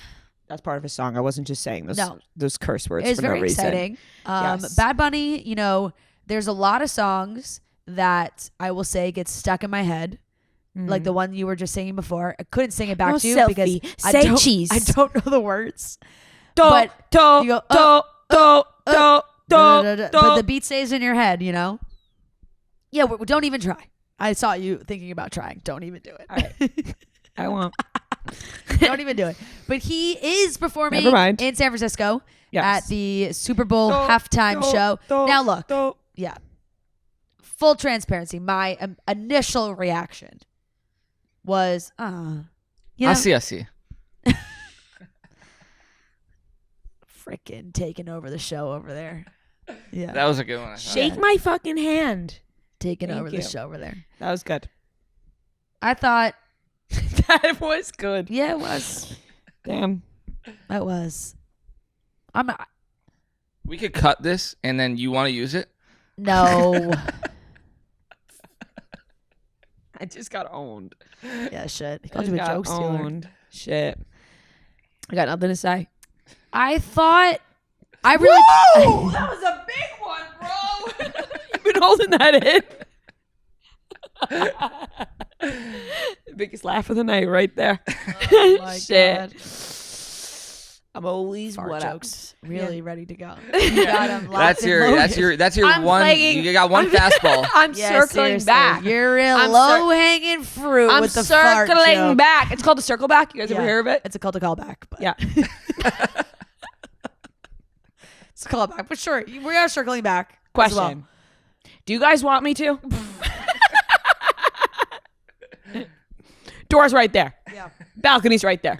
That's part of his song. I wasn't just saying those curse words It's for no very reason. exciting. Yes. Bad Bunny, you know, there's a lot of songs that I will say get stuck in my head. Like the one you were just singing before. I couldn't sing it back to you because Say cheese. I don't know the words. But the beat stays in your head, you know? Yeah, don't even try. I saw you thinking about trying. Don't even do it. All right. I won't. Don't even do it. But he is performing in San Francisco at the Super Bowl halftime show. Now look, yeah. Full transparency, my initial reaction was, you know, I see. Freaking taking over the show over there. Yeah. That was a good one. Shake my fucking hand. Taking Thank over the you. show over there. That was good. I thought, That was good. yeah, it was. Damn. It was. We could cut this, and then you want to use it? No. I just got owned. Yeah, shit. He called you a joke stealer. Shit. I got nothing to say. I thought, I really. Whoa! That was a big one, bro. You've been holding that in. Biggest laugh of the night right there. Oh my Shit. God. I'm always Fart what jokes. Really ready to go. Yeah. Got him locked That's and your loaded. one. playing- You got one fastball. I'm Yeah, circling seriously. back. You're real I'm low hanging fruit I'm with the fart circling joke. back. It's called a circle back. You guys ever Yeah. hear of it? It's a call to call back. But Yeah. it's a call back. But sure, we are circling back. as Question. well. Do you guys want me to? Door's right there. Yeah. Balcony's right there.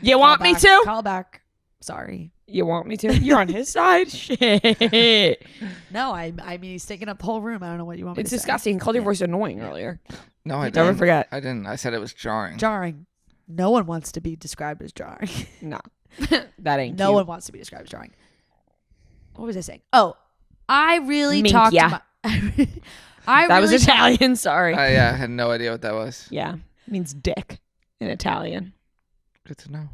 You want me back. to? Call back. Sorry. You want me to? You're on his side? Shit. No, I mean, he's taking up the whole room. I don't know what you want me It's to disgusting. He called your voice annoying earlier. No, I Never didn't. forget. I didn't. I said it was jarring. say. Jarring. No one wants to be described as jarring. No. That ain't No cute. one wants to be described as jarring. What was I saying? Oh, I really talked Minchia. to my... That was Italian. Sorry. I had no idea what that was. Yeah. It means dick in Italian. Good to know.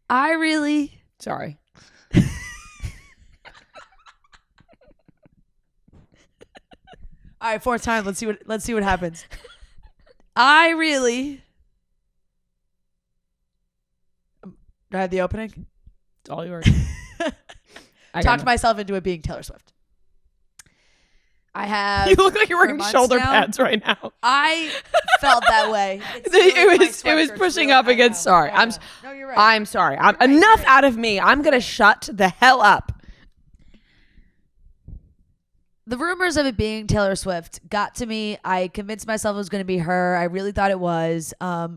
I really... Sorry. All right, fourth time. Let's see what happens. I really... Do I have the opening? It's all yours. Talked myself into it being Taylor Swift. I have... You look like you're for wearing months shoulder now. pads right now. I felt that way. It's It really- my was sweatshirt's pushing really- up I against. know, Sorry. I I'm know. No, you're right. I'm sorry. right, Enough you're right. out of me. I'm gonna shut the hell up. The rumors of it being Taylor Swift got to me. I convinced myself it was going to be her. I really thought it was.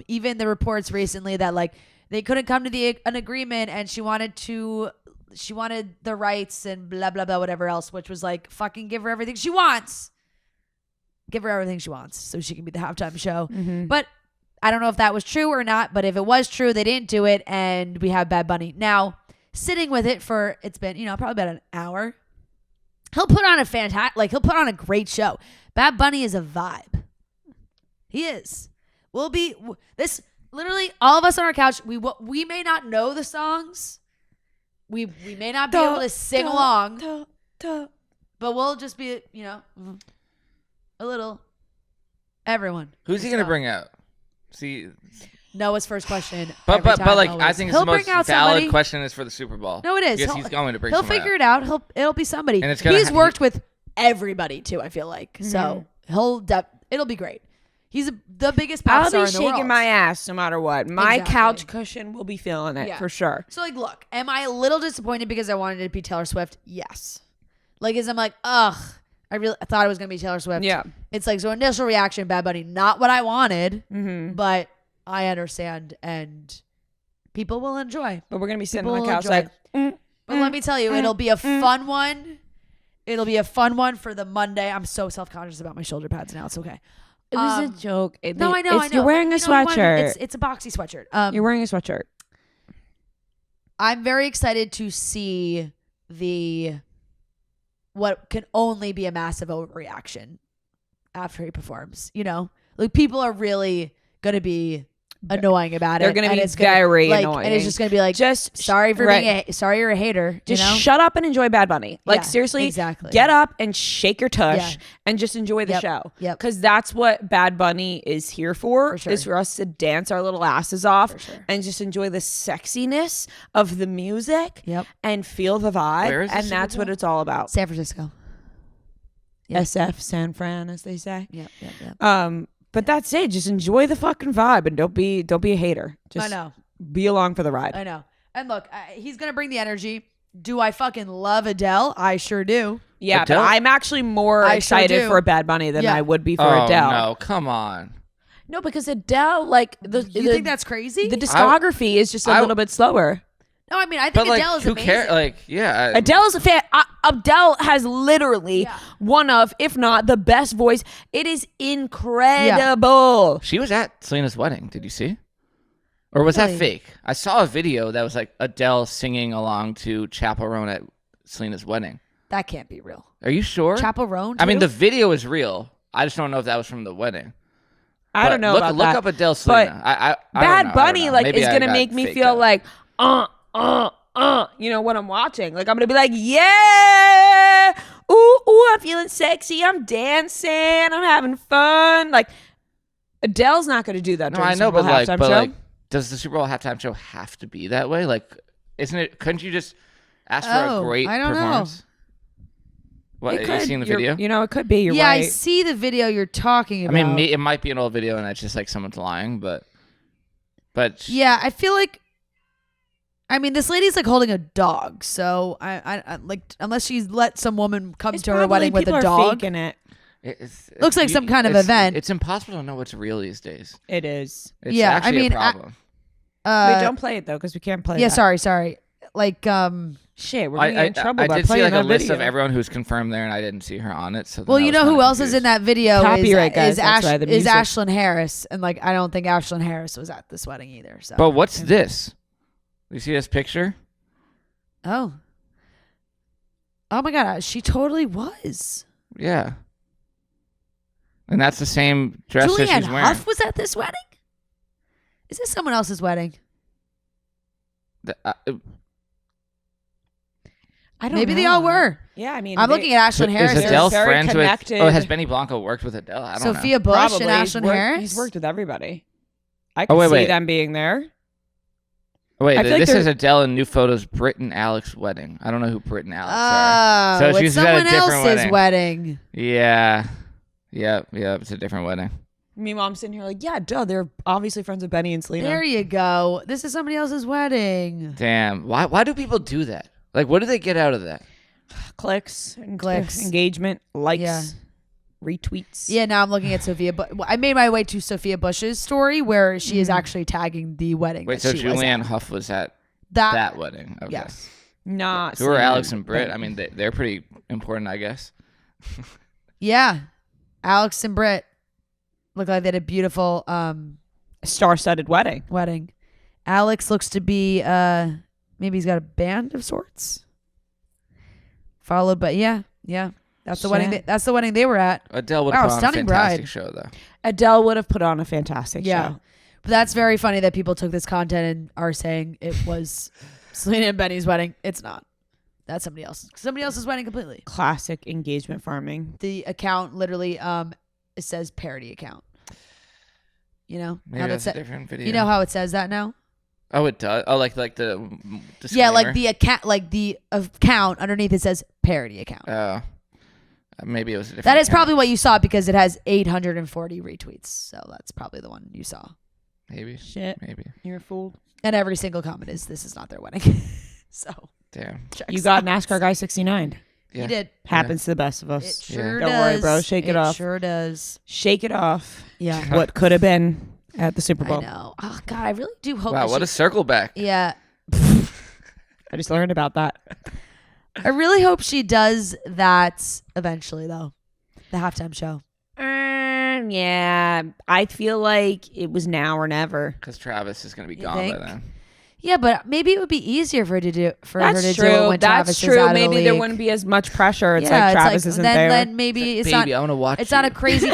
Even the reports recently that like they couldn't come to an agreement, and she wanted the rights and blah blah blah whatever else, which was like fucking give her everything she wants. Give her everything she wants so she can be the halftime show. Mm-hmm. But I don't know if that was true or not. But if it was true, they didn't do it, and we have Bad Bunny now sitting with it for it's been probably about an hour. He'll put on he'll put on a great show. Bad Bunny is a vibe. He is. We'll be this literally all of us on our couch. We may not know the songs. We may not be able to sing along, but we'll just be a little everyone. Who's he gonna bring out? See, Noah's first question. but every time like always. I think it's He'll the most bring out valid somebody. question is for the Super Bowl. No, it is. Because he's going to bring. He'll someone figure out. it out. It'll be somebody. And it's gonna He's ha- worked with everybody too. I feel like so it'll be great. He's the biggest pop I'll star be in the world. shaking my ass no matter what. My Exactly. couch cushion will be feeling it Yeah. for sure. So like, look, am I a little disappointed because I wanted it to be Taylor Swift? Yes. Like, I'm like, ugh, I thought it was gonna be Taylor Swift. Yeah. It's like, so initial reaction, Bad Bunny, not what I wanted, Mm-hmm. but I understand, and people will enjoy. But we're gonna be sitting People on the will couch enjoy. like. But let me tell you, it'll be a fun one. It'll be a fun one for the Monday. I'm so self-conscious about my shoulder pads now. It's okay. It was a joke. No, I know. I know. You're wearing a sweatshirt. It's a boxy sweatshirt. You're wearing a sweatshirt. I'm very excited to see what can only be a massive overreaction after he performs. You know, like people are really gonna be annoying about it. They're gonna and be it's very like, annoying, and it's just gonna be like, just sorry for right. sorry you're a hater. Just you know? shut up and enjoy Bad Bunny. Like Yeah, seriously, exactly. get up and shake your tush Yeah. and just enjoy the show. Yep. Because that's what Bad Bunny is here for. sure. Is for us to dance our little asses off For sure. and just enjoy the sexiness of the music. Yep. And feel the vibe. Where is the And Super that's what Bowl? it's all about. San Francisco. Yep. SF San Fran, as they say. Yep. But that's it. Just enjoy the fucking vibe and don't be a hater. Just I know. be along for the ride. I know. And look, he's gonna bring the energy. Do I fucking love Adele? I sure do. Yeah, Adele? but I'm actually more I sure excited do. for Bad Bunny than Yeah. I would be for Oh Adele. no, come on. No, because Adele, like You think that's crazy? the discography is just a little bit slower. No, I mean, I But think like, Adele is who amazing. cares? Like, yeah. Adele is a fan. Adele has literally one of, if not the best voice. It is incredible. She was at Selena's wedding. Did you see? Or was Really? that fake? I saw a video that was like Adele singing along to Chaperone at Selena's wedding. That can't be real. Are you sure? Chaperone? I mean, too? the video is real. I just don't know if that was from the wedding. I don't know look, about look that. up Adele But Selena. I don't know. Bad I don't Bunny, know. like, Maybe is I gonna got make me faked feel out. like, you know, what I'm watching. Like, I'm gonna be like, yeah, ooh, I'm feeling sexy. I'm dancing. I'm having fun. Like, Adele's not gonna do that. No, during I the know, Super Bowl but halftime show. does the Super Bowl halftime show have to be that way? Like, isn't it? Couldn't you just ask for Oh, a great I don't know. performance? What? It Have you could. seen the You're- video? You know, it could be. You're yeah, I right. see the video you're talking I about. mean, it might be an old video and it's just like someone's lying, but Yeah, I feel like. I mean, this lady's like holding a dog, so I like unless she's let some woman come It's to her probably wedding with people a are dog. faking it. Looks like some kind of event. It's impossible to know what's real these days. It is. It's Yeah, I actually mean, a problem. Wait, don't play it though, because we can't play. Yeah, that. sorry. Like, shit, we're gonna get in trouble I by did see playing like a that list video. of everyone who's confirmed there, and I didn't see her on it. So well, then I you was know who kinda else is in confused. that video? Copyright, guys, is that's why the music. Ashlyn Harris, and like I don't think Ashlyn Harris was at this wedding either. So, But what's this? You see this picture? oh my god, she totally was. Yeah. And that's the same dress that Julianne she's wearing. Hough was at this wedding. Is this someone else's wedding? I don't Maybe know. they all were. Yeah, I mean, I'm looking at Ashlyn Harris. Is Adele very friends connected. with? Oh, has Benny Blanco worked with Adele? I don't Sophia know. Bush Probably. and He's Ashlyn worked- Harris. He's worked with everybody. I can wait, see wait. them being there. Oh, wait, I feel like this they're- is Adele in new photos. Britt and Alex wedding. I don't know who Britt and Alex Oh, are. So it's she's at a someone different else's wedding. Yeah. Yep. It's a different wedding. Meanwhile, I'm sitting here like, yeah, duh, they're obviously friends with Benny and Selena. There you go. This is somebody else's wedding. Damn. Why do people do that? Like, what do they get out of that? Clicks, and Clicks. engagement, likes, Yeah. retweets. Yeah, now I'm looking at Sophia. But I made my way to Sophia Bush's story where she is actually tagging the wedding. Wait, that so she was Julianne at. Hough was at that that wedding? Okay. Yes. Not. Who are Selena Alex and Britt? Benny. I mean, they're pretty important, I guess. Yeah. Alex and Britt look like they had a beautiful Star-studded wedding. wedding. Alex looks to be maybe he's got a band of sorts. Followed by yeah. That's the wedding. Shit. That's the wedding they were at. Adele would Wow, put on a stunning fantastic bride. show, though. Adele would have put on a fantastic Yeah. show. But that's very funny that people took this content and are saying it was Selena and Benny's wedding. It's not. That's somebody else. Somebody else's wedding completely. Classic engagement farming. The account literally it says parody account. You know Maybe how that's that a different video. you know how it says that now? Oh, it does. Oh, like the Yeah, like disclaimer? the account, like the account underneath it says parody account. Oh, maybe it was a different. That is account. probably what you saw because it has 840 retweets. So that's probably the one you saw. maybe. Shit. Maybe. You're a fool. And every single comment is this is not their wedding. So Damn. checks You got out. NASCAR guy 69. Yeah. You did. Happens to the best of It us. sure Don't does. worry, bro. Shake it off. Sure does. Shake it off. Yeah. What could have been at the Super I Bowl. know. Oh God, I really do hope. Wow, that what she, a circle back. Yeah. I just learned about that. I really hope she does that eventually, though. The halftime show. Yeah, I feel like it was now or never. Because Travis is going to be You gone by think? then. Yeah, but maybe it would be easier for her to do it That's to do it true. when That's Travis true. is out of Maybe the there league. wouldn't be as much pressure. It's Yeah, like Travis isn't then, there. Then maybe it's Baby, I not. want to watch It's you. not a crazy.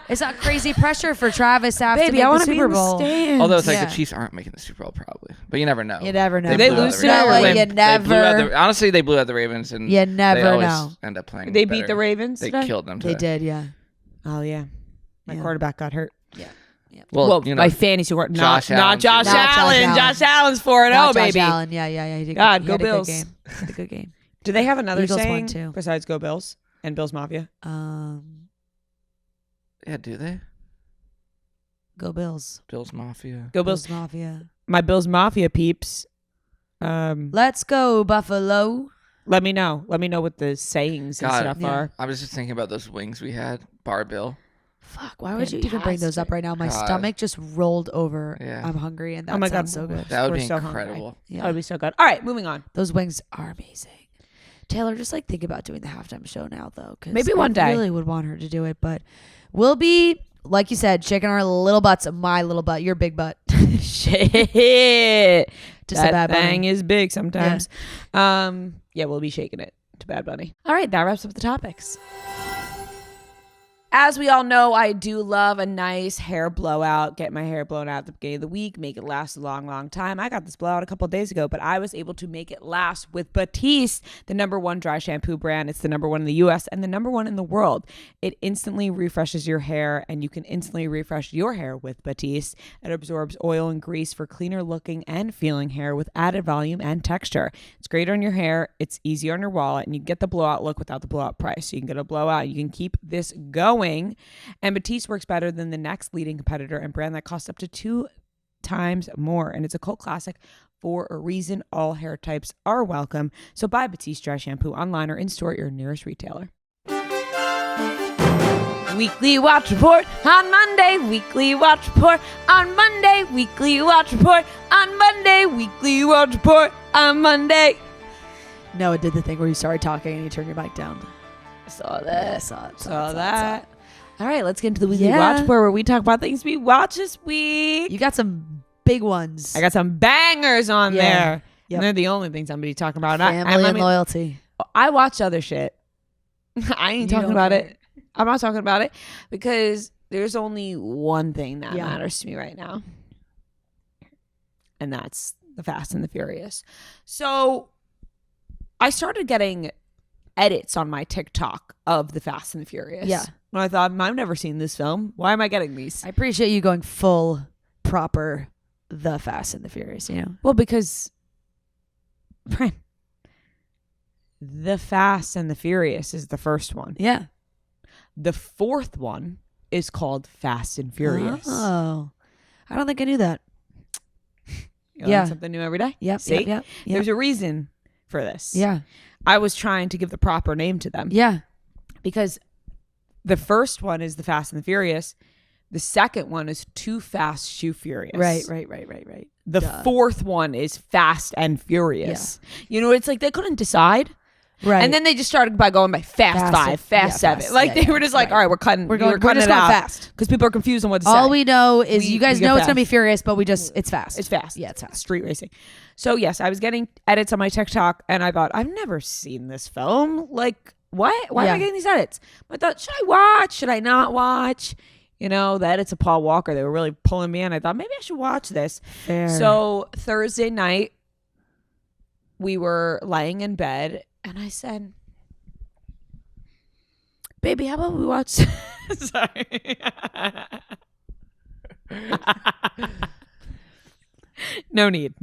It's not crazy pressure for Travis to have to Baby, make I the want to be Super in the Bowl. stands. Although it's like Yeah. the Chiefs aren't making the Super Bowl probably. But you never know. You never know. They blew out lose the today Ravens. or No, win? you They blew out never. honestly, they blew out the Ravens. And You never they always know. end up playing They better. beat the Ravens They today? killed them They today. did, yeah. Oh, yeah. My Yeah. quarterback got hurt. Well, you know, my fantasy quarterback. Josh Not Allen's Josh doing well. Allen. Not Josh Josh Allen's 4-0, Not Josh baby. Allen. Yeah. He did, God, he go had Bills. A good game. He had a good game. Do they have another Eagles won saying too. besides Go Bills and Bills Mafia? yeah, do they? Go Bills. Bills Mafia. Go Bills. Mafia. My Bills Mafia peeps. Let's go Buffalo. Let me know. Let me know what the sayings and God, stuff yeah. are. I was just thinking about those wings we had. Bar Bill. Fuck, why would you even bring those up right now? My God. stomach just rolled over. Yeah. I'm hungry and that Oh my sounds God. so good. That would We're be so hungry. incredible. Yeah. That would be so good. All right, moving on. Those wings are amazing. Taylor, just like think about doing the halftime show now, though. 'Cause Maybe one day. I really would want her to do it, but we'll be, like you said, shaking our little butts. My little butt, your big butt. Shit. Just a that Bad Bunny. thing is big sometimes. Yeah, we'll be shaking it to Bad Bunny. All right, that wraps up the topics. As we all know, I do love a nice hair blowout. Get my hair blown out at the beginning of the week, make it last a long, long time. I got this blowout a couple of days ago, but I was able to make it last with Batiste, the #1 dry shampoo brand. It's the #1 in the US and the #1 in the world. It instantly refreshes your hair, and you can instantly refresh your hair with Batiste. It absorbs oil and grease for cleaner looking and feeling hair with added volume and texture. It's great on your hair. It's easy on your wallet, and you get the blowout look without the blowout price. So you can get a blowout. You can keep this going. And Batiste works better than the next leading competitor and brand that costs up to 2 times more. And it's a cult classic for a reason. All hair types are welcome. So buy Batiste Dry Shampoo online or in-store at your nearest retailer. Weekly Watch Report on Monday. Weekly Watch Report on Monday. Weekly Watch Report on Monday. Weekly Watch Report on Monday. No, it did the thing where you started talking and you turned your mic down. Saw that. Yeah, saw it. Saw that. All right, let's get into the Weekly Yeah. Watch Report where we talk about things we watch this week. You got some big ones. I got some bangers on Yeah. there. Yep. And they're the only things I'm going to be talking about. Family and loyalty. I watch other shit. I ain't You talking don't about care. it. I'm not talking about it because there's only one thing that Yeah. matters to me right now. And that's the Fast and the Furious. So I started getting edits on my TikTok of the Fast and the Furious. Yeah. When I thought, I've never seen this film. Why am I getting these? I appreciate you going full proper The Fast and the Furious, you know? Well, because Brian, the Fast and the Furious is the first one. Yeah. The fourth one is called Fast and Furious. Oh. I don't think I knew that. You learn Yeah. something new every day. Yep. See? Yep. There's a reason for this. Yeah. I was trying to give the proper name to them. Yeah. Because the first one is the Fast and the Furious. The second one is Too Fast, Too Furious. Right. The Duh. fourth one is Fast and Furious. You know, it's like they couldn't decide. Right. And then they just started by going by Fast Fast 5, and- Fast yeah, 7. fast. Like Yeah, they were just like, right. all right, we're cutting, We're cutting just it going out fast. because people are confused on what to all say. we know is you guys we get know it's going to be fast. furious, but it's fast. It's fast. Yeah, it's fast. Street racing. So yes, I was getting edits on my TikTok, and I thought, I've never seen this film. Like, what? Why am Yeah. I getting these edits? I thought, should I watch? Should I not watch? You know, the edits of Paul Walker, they were really pulling me in. I thought maybe I should watch this. Fair. So Thursday night, we were laying in bed, and I said, baby, how about we watch? Sorry. No need.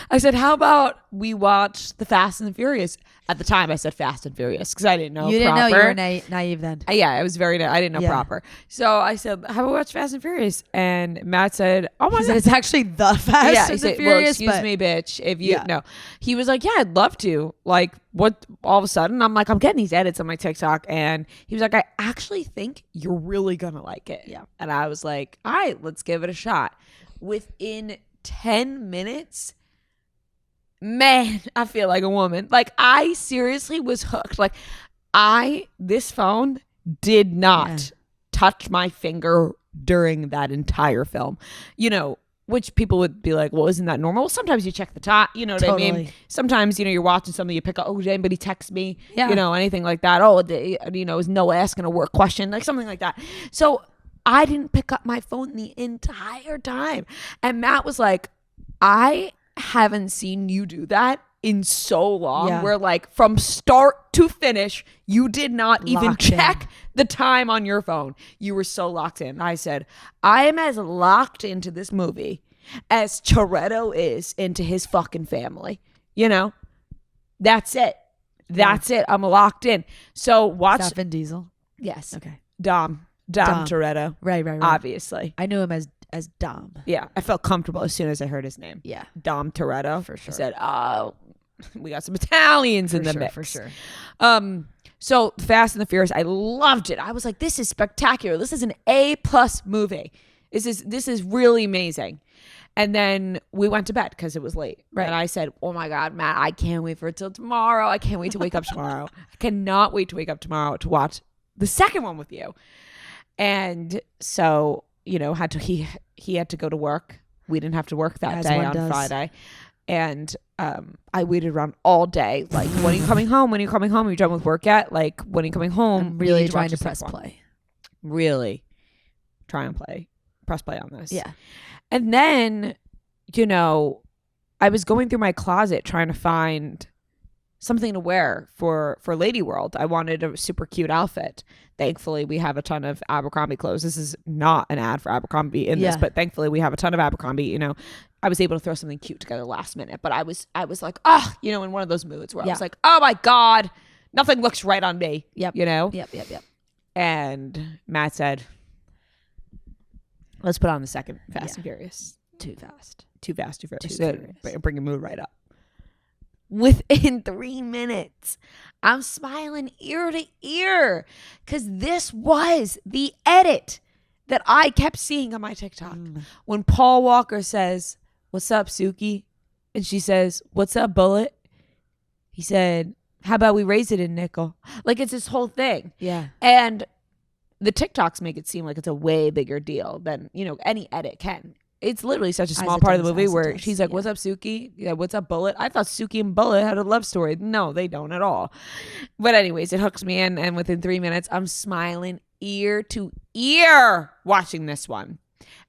I said, how about we watch the Fast and the Furious? At the time, I said Fast and Furious because I didn't know. You didn't proper. know you were naive then. Yeah, I was very. I didn't know proper. So I said, how about we watch Fast and Furious? And Matt said, oh my He god, said it's actually the Fast and the Furious. Well, excuse me, bitch. If you no, he was like, yeah, I'd love to. Like, what? All of a sudden, I'm like, I'm getting these edits on my TikTok, and he was like, I actually think you're really gonna like it. Yeah, and I was like, all right, let's give it a shot. Within 10 minutes. Man, I feel like a woman. Like, I seriously was hooked. Like, this phone did not touch my finger during that entire film. You know, which people would be like, well, isn't that normal? Well, sometimes you check the top, you know what I mean? Sometimes, you know, you're watching something, you pick up, oh, did anybody text me? Yeah. You know, anything like that. Oh, you know, is Noah asking a work question? Like something like that. So I didn't pick up my phone the entire time. And Matt was like, I haven't seen you do that in so long. Where like from start to finish, you did not even check the time on your phone. You were so locked in. I said, I am as locked into this movie as Toretto is into his fucking family. You know, that's it. That's it. I'm locked in. So watch. Is that Vin Diesel? Yes. Okay. Dom Toretto. Right. Obviously. I knew him as Dom. Yeah, I felt comfortable as soon as I heard his name. Yeah. Dom Toretto. For sure. I said, oh, we got some Italians in the mix. For sure. So Fast and the Furious, I loved it. I was like, this is spectacular. This is an A+ movie. This is really amazing. And then we went to bed because it was late. Right. And I said, oh my God, Matt, I can't wait for it till tomorrow. I can't wait to wake up tomorrow. I cannot wait to wake up tomorrow to watch the second one with you. And so, you know, he had to go to work. We didn't have to work that day on Friday. And I waited around all day. Like, when are you coming home? When are you coming home? Are you done with work yet? Like, when are you coming home? I'm really trying to press play. Really try and press play on this. Yeah. And then, you know, I was going through my closet trying to find something to wear for LadyWorld. I wanted a super cute outfit. Thankfully, we have a ton of Abercrombie clothes. This is not an ad for Abercrombie in this, but thankfully we have a ton of Abercrombie. You know, I was able to throw something cute together last minute, but I was like, oh, you know, in one of those moods where I was like, oh my God, nothing looks right on me. Yep. You know? Yep. And Matt said, let's put on the second Fast and Furious. Too fast. Too furious. Bring your mood right up. Within 3 minutes, I'm smiling ear to ear because this was the edit that I kept seeing on my TikTok. When Paul Walker says, what's up, Suki? And she says, what's up, Bullet? He said, how about we raise it in nickel? Like, it's this whole thing. Yeah. And the TikToks make it seem like it's a way bigger deal than, you know, any edit can. It's literally such a small part of the movie where she's like, what's up, Suki? Yeah, what's up, Bullet? I thought Suki and Bullet had a love story. No, they don't at all. But anyways, it hooks me in. And within 3 minutes, I'm smiling ear to ear watching this one.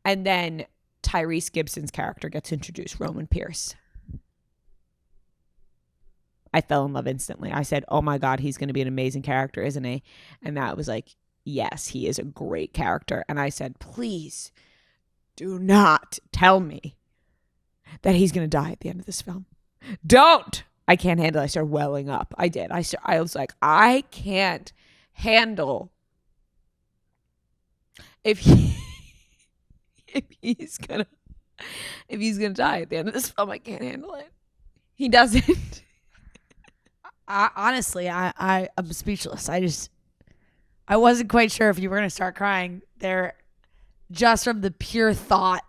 And then Tyrese Gibson's character gets introduced, Roman Pierce. I fell in love instantly. I said, oh my God, he's going to be an amazing character, isn't he? And Matt was like, yes, he is a great character. And I said, please do not tell me that he's going to die at the end of this film. Don't. I can't handle it. I started welling up. I did. I was like, I can't handle if he's gonna die at the end of this film. I can't handle it. He doesn't. Honestly, I'm speechless. I wasn't quite sure if you were going to start crying there just from the pure thought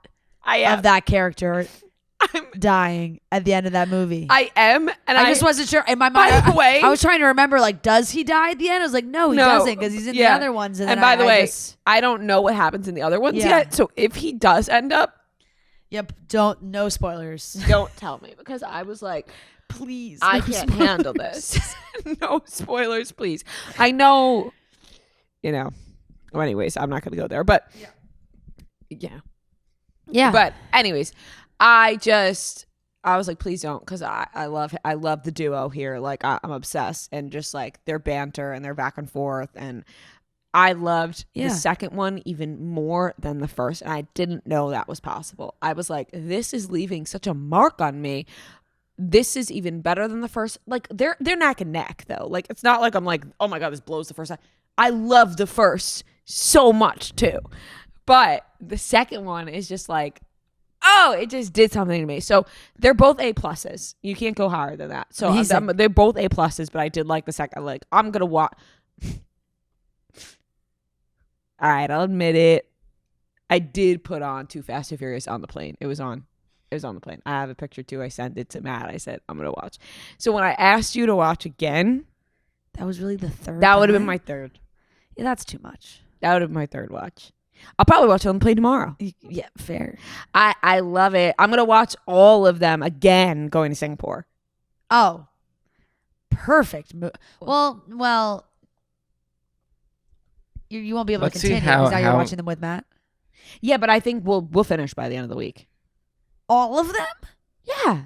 of that character dying at the end of that movie. I am. And I just wasn't sure. In my mind, by the way, I was trying to remember, like, does he die at the end? I was like, no, he doesn't, because he's in the other ones. And by the way, I don't know what happens in the other ones yet. So if he does end up. Yep. No spoilers. Don't tell me, because I was like, please, I can't handle this. No spoilers, please. I know, you know. Well, anyways, I'm not going to go there, but yeah. But anyways, I was like, please don't, because I love the duo here. Like, I'm obsessed, and just like their banter and their back and forth, and I loved Yeah. the second one even more than the first, and I didn't know that was possible. I was like, this is leaving such a mark on me. This is even better than the first. Like they're neck and neck though. Like it's not like I'm like, oh my god, this blows the first time. I love the first so much too, but the second one is just like, oh, it just did something to me. So they're both A+. You can't go higher than that. So they're both A+, but I did like the second. Like I'm gonna watch. All right, I'll admit it. I did put on Too Fast, Too Furious on the plane. It was on the plane. I have a picture too. I sent it to Matt. I said, I'm going to watch. So when I asked you to watch again. That was really the third. That would have been my third. Yeah, that's too much. That would have been my third watch. I'll probably watch it on the plane tomorrow. Yeah, fair. I love it. I'm going to watch all of them again going to Singapore. Oh, perfect. Well, you won't be able to Let's see continue because now you're how- watching them with Matt. Yeah, but I think we'll finish by the end of the week. All of them? Yeah.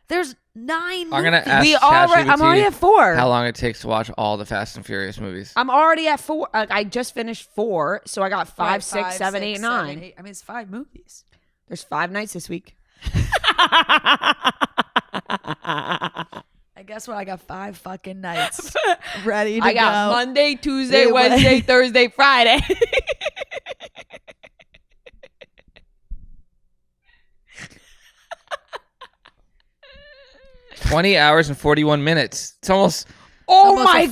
There's 9 I'm gonna movies. ask I'm already ChatGPT at 4. how long it takes to watch all the Fast and Furious movies. I'm already at 4. I just finished 4, so I got 5, 6, 7, 8, 9. 8. I mean, it's 5 movies. There's 5 nights this week. I guess what? I got 5 fucking nights ready to I got go. Monday, Tuesday, Wait, Wednesday, Thursday, Friday. 20 hours and 41 minutes. It's almost. Oh Almost my It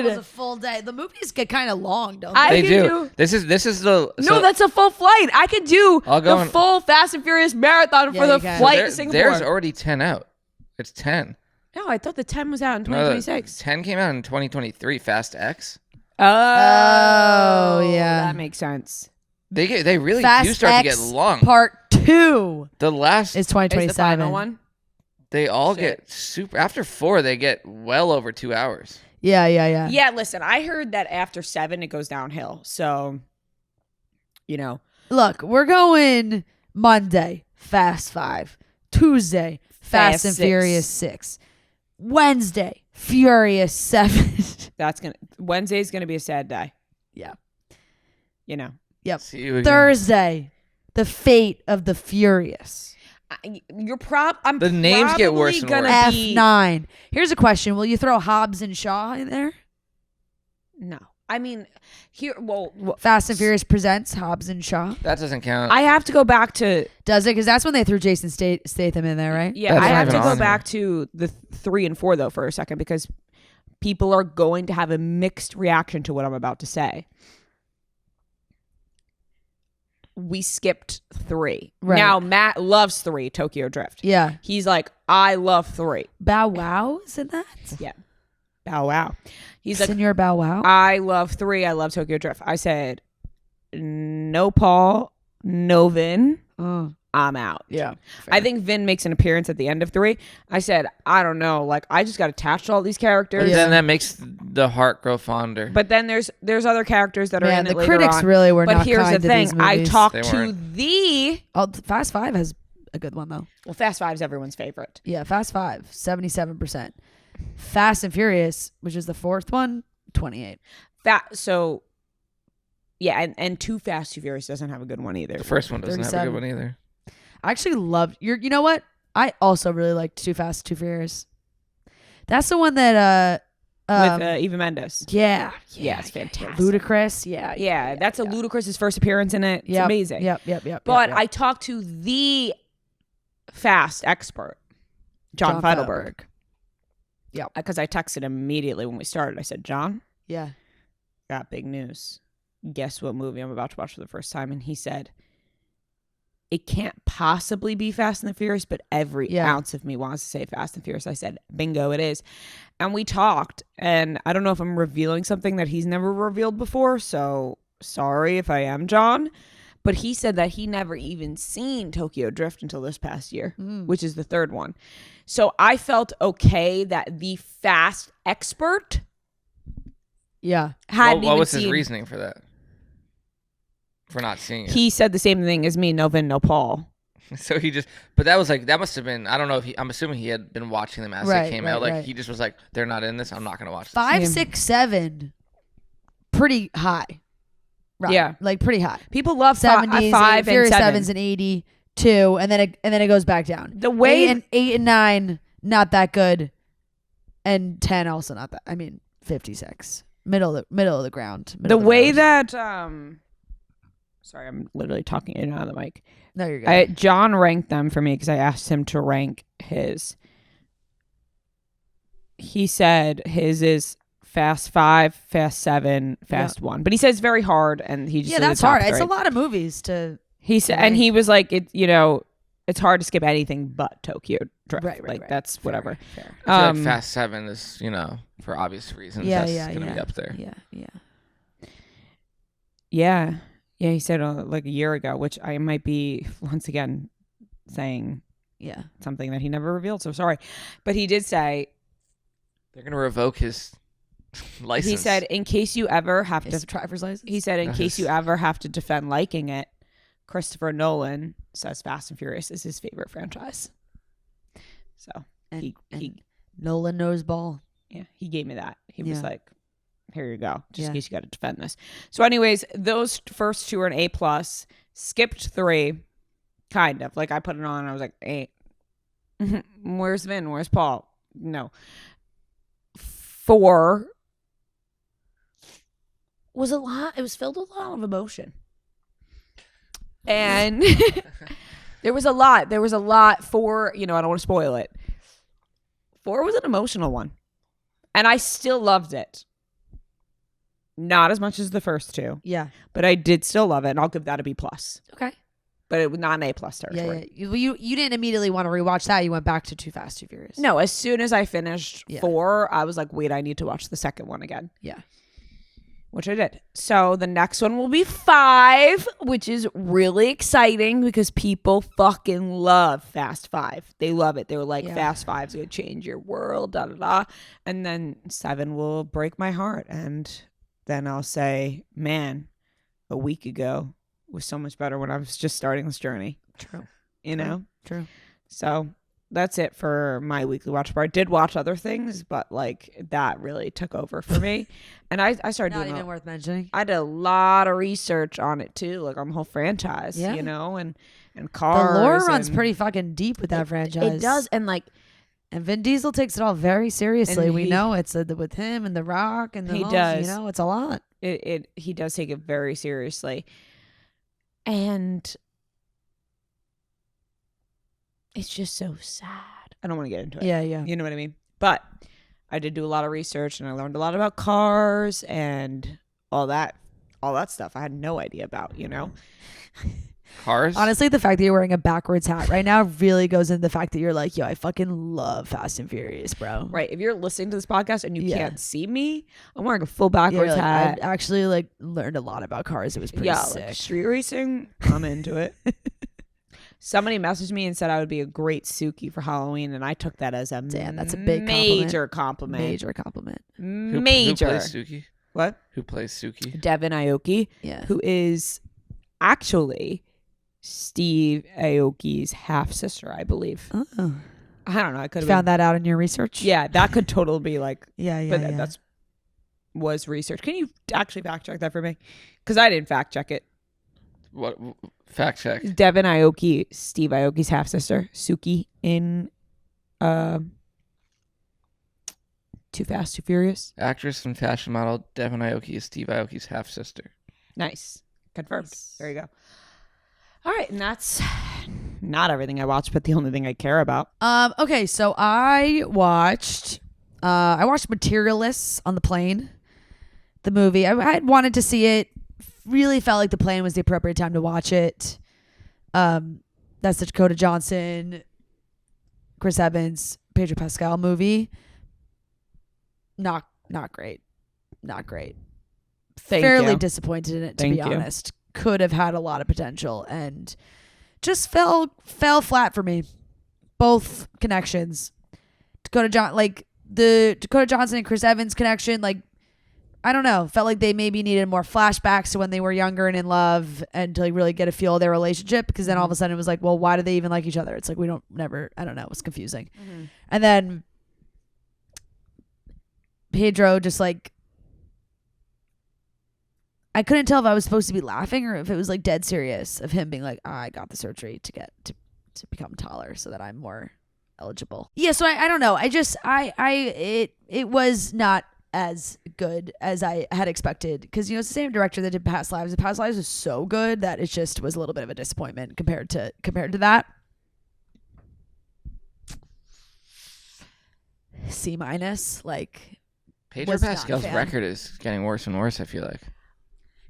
was a god! full day. The movies get kind of long, don't I they? They can do. do- This is the. No, that's a full flight. I could do I'll go the and- full Fast and Furious marathon Yeah, for the you can. flight there- to Singapore. There's already 10 out. It's 10. No, I thought the 10 was out in No, 2026. 10 came out in 2023. Fast X. Oh, yeah. That makes sense. They really Fast do start X to get long. Part 2 The last is Is the 2027. final one? they all Shit. get super. After 4, they get well over 2 hours. Yeah. Yeah, listen, I heard that after 7 it goes downhill. So, Look, we're going Monday, Fast 5. Tuesday, Fast and 6. Furious 6. Wednesday, Furious 7. Wednesday's gonna be a sad day. Yeah. Yep. See you again. Thursday, The Fate of the Furious. I'm The names get probably worse and gonna worse. be- F9. Here's a question. Will you throw Hobbs and Shaw in there? No, I mean, Fast and Furious presents Hobbs and Shaw. That doesn't count. I have to go back to Does it? Because that's when they threw Jason Statham in there, right? yeah. That's I not have to even go on back to the 3 and 4 though for a second because people are going to have a mixed reaction to what I'm about to say. We skipped 3. Right. Now Matt loves 3, Tokyo Drift. Yeah. He's like, I love 3. Bow Wow is in that? Yeah. Bow wow. He's like, Senor Bow Wow. I love 3. I love Tokyo Drift. I said, no Paul, no Vin. Oh. I'm out. Yeah. I think Vin makes an appearance at the end of 3. I said, I don't know. Like, I just got attached to all these characters. But then that makes the heart grow fonder. But then there's other characters that are Man, in it the later critics on. really were But not here's kind the to these thing. I movies. talked They to weren't. the... Oh, Fast 5 has a good one, though. Well, Fast 5 is everyone's favorite. Yeah, Fast 5, 77%. Fast and Furious, which is the 4th one, 28. So, yeah, and Too Fast, Too Furious doesn't have a good one either. The first one doesn't have a 37. good one either. I actually loved you know what? I also really liked Too Fast, Too Furious. That's the one that With Eva Mendes. yeah, Yeah, it's fantastic. Ludacris, yeah. Yeah, that's a Ludacris's first appearance in it. It's Yep, amazing. Yep. But I talked to the Fast expert, John Feidelberg. Yeah. Because I texted him immediately when we started. I said, John, Yeah. got big news. Guess what movie I'm about to watch for the first time? And he said, it can't possibly be Fast and the Furious, but every ounce of me wants to say Fast and Furious. I said, bingo, it is. And we talked, and I don't know if I'm revealing something that he's never revealed before, so sorry if I am, John. But he said that he never even seen Tokyo Drift until this past year, which is the 3rd one. So I felt okay that the Fast expert Yeah. hadn't What even was seen. his reasoning for that? For not seeing it. He said the same thing as me, no Vin, no Paul. So he just, but that was like, that must have been, I don't know if I'm assuming he had been watching them as they came out. Like he just was like, they're not in this. I'm not going to watch this. 5, 6, 7 pretty high. Right. Yeah. Like pretty high. People love 70s, 5 and Furious 7. 7's and 82, and then it goes back down. The way 8 and 9 not that good, and 10 also not that. I mean 56 middle of the ground. The way that sorry, I'm literally talking in and out of the mic. No, you're good. John ranked them for me because I asked him to rank his. He said his is Fast 5, Fast 7, Fast 1, but he says very hard, and he just that's hard. It's a lot of movies to. He said, and he was like, it, you know, it's hard to skip anything but Tokyo Drift. Right. That's Fair, whatever. fair. I feel like Fast 7 is, you know, for obvious reasons. That's gonna be up there. Yeah. Yeah, he said like a year ago, which I might be once again saying something that he never revealed. So sorry, but he did say they're gonna revoke his license. He said, in case you ever have His driver's license. He said, in case you ever have to defend liking it, Christopher Nolan says Fast and Furious is his favorite franchise. So and he Nolan knows ball. Yeah, he gave me that. He was like, here you go, just in Yeah. case you got to defend this. So anyways, those first two are an A+. Skipped 3, kind of. Like I put it on and I was like, A. Where's Vin? Where's Paul? No. 4 was a lot. It was filled with a lot of emotion. And there was a lot for, you know, I don't want to spoil it. 4 was an emotional one. And I still loved it. Not as much as the first 2. Yeah. But I did still love it, and I'll give that a B+. Okay. But it was not an A+ territory. Yeah. You didn't immediately want to rewatch that. You went back to Too Fast, Too Furious. No, as soon as I finished 4, I was like, wait, I need to watch the second one again. Yeah. Which I did. So the next one will be 5, which is really exciting because people fucking love Fast 5. They love it. They were like, Fast 5's gonna change your world, da da da. And then 7 will break my heart. And then I'll say, man, a week ago was so much better when I was just starting this journey. True. You know? True. So that's it for my weekly watch bar. I did watch other things, but like that really took over for me. And I started Not doing even worth mentioning. I did a lot of research on it too, like on the whole franchise, you know, and cars. The lore runs pretty fucking deep with that franchise. It does, and like, and Vin Diesel takes it all very seriously. And We know it's with him and The Rock and he Hulk, does. You know, it's a lot. He does take it very seriously, and it's just so sad. I don't want to get into it. Yeah. You know what I mean? But I did do a lot of research, and I learned a lot about cars and all that stuff I had no idea about, you know? Cars? Honestly, the fact that you're wearing a backwards hat right now really goes into the fact that you're like, yo, I fucking love Fast and Furious, bro. Right. If you're listening to this podcast and you can't see me, I'm wearing a full backwards hat. I actually like learned a lot about cars. It was pretty sick. Like street racing, I'm into it. Somebody messaged me and said I would be a great Suki for Halloween, and I took that as a that's a big major compliment. Major compliment. Who Major. plays Suki? What? Who plays Suki? Devin Aoki, who is actually Steve Aoki's half sister, I believe. Oh. I don't know. I could have found that out in your research. Yeah, that could totally be like. But that's was research. Can you actually fact check that for me? Because I didn't fact check it. What? Fact check. Devin Aoki, Steve Aoki's half sister, Suki in Too Fast, Too Furious. Actress and fashion model Devin Aoki is Steve Aoki's half sister. Nice. Confirmed. There you go. All right, and that's not everything I watched, but the only thing I care about. Okay, so I watched Materialists on the plane. The movie. I had wanted to see it. Really felt like the plane was the appropriate time to watch it. That's the Dakota Johnson, Chris Evans, Pedro Pascal movie. Not great. Not great. Fairly disappointed in it, to be honest. Could have had a lot of potential and just fell flat for me. Both connections. The Dakota Johnson and Chris Evans connection, like, I don't know. Felt like they maybe needed more flashbacks to when they were younger and in love and to like really get a feel of their relationship, because then all of a sudden it was like, well, why do they even like each other? It's like I don't know. It was confusing. Mm-hmm. And then Pedro just like I couldn't tell if I was supposed to be laughing or if it was like dead serious of him being like, I got the surgery to get to become taller so that I'm more eligible. Yeah, so I don't know. It was not as good as I had expected because it's the same director that did Past Lives. The Past Lives was so good that it just was a little bit of a disappointment compared to that. C-, like Pedro Pascal's record is getting worse and worse. I feel like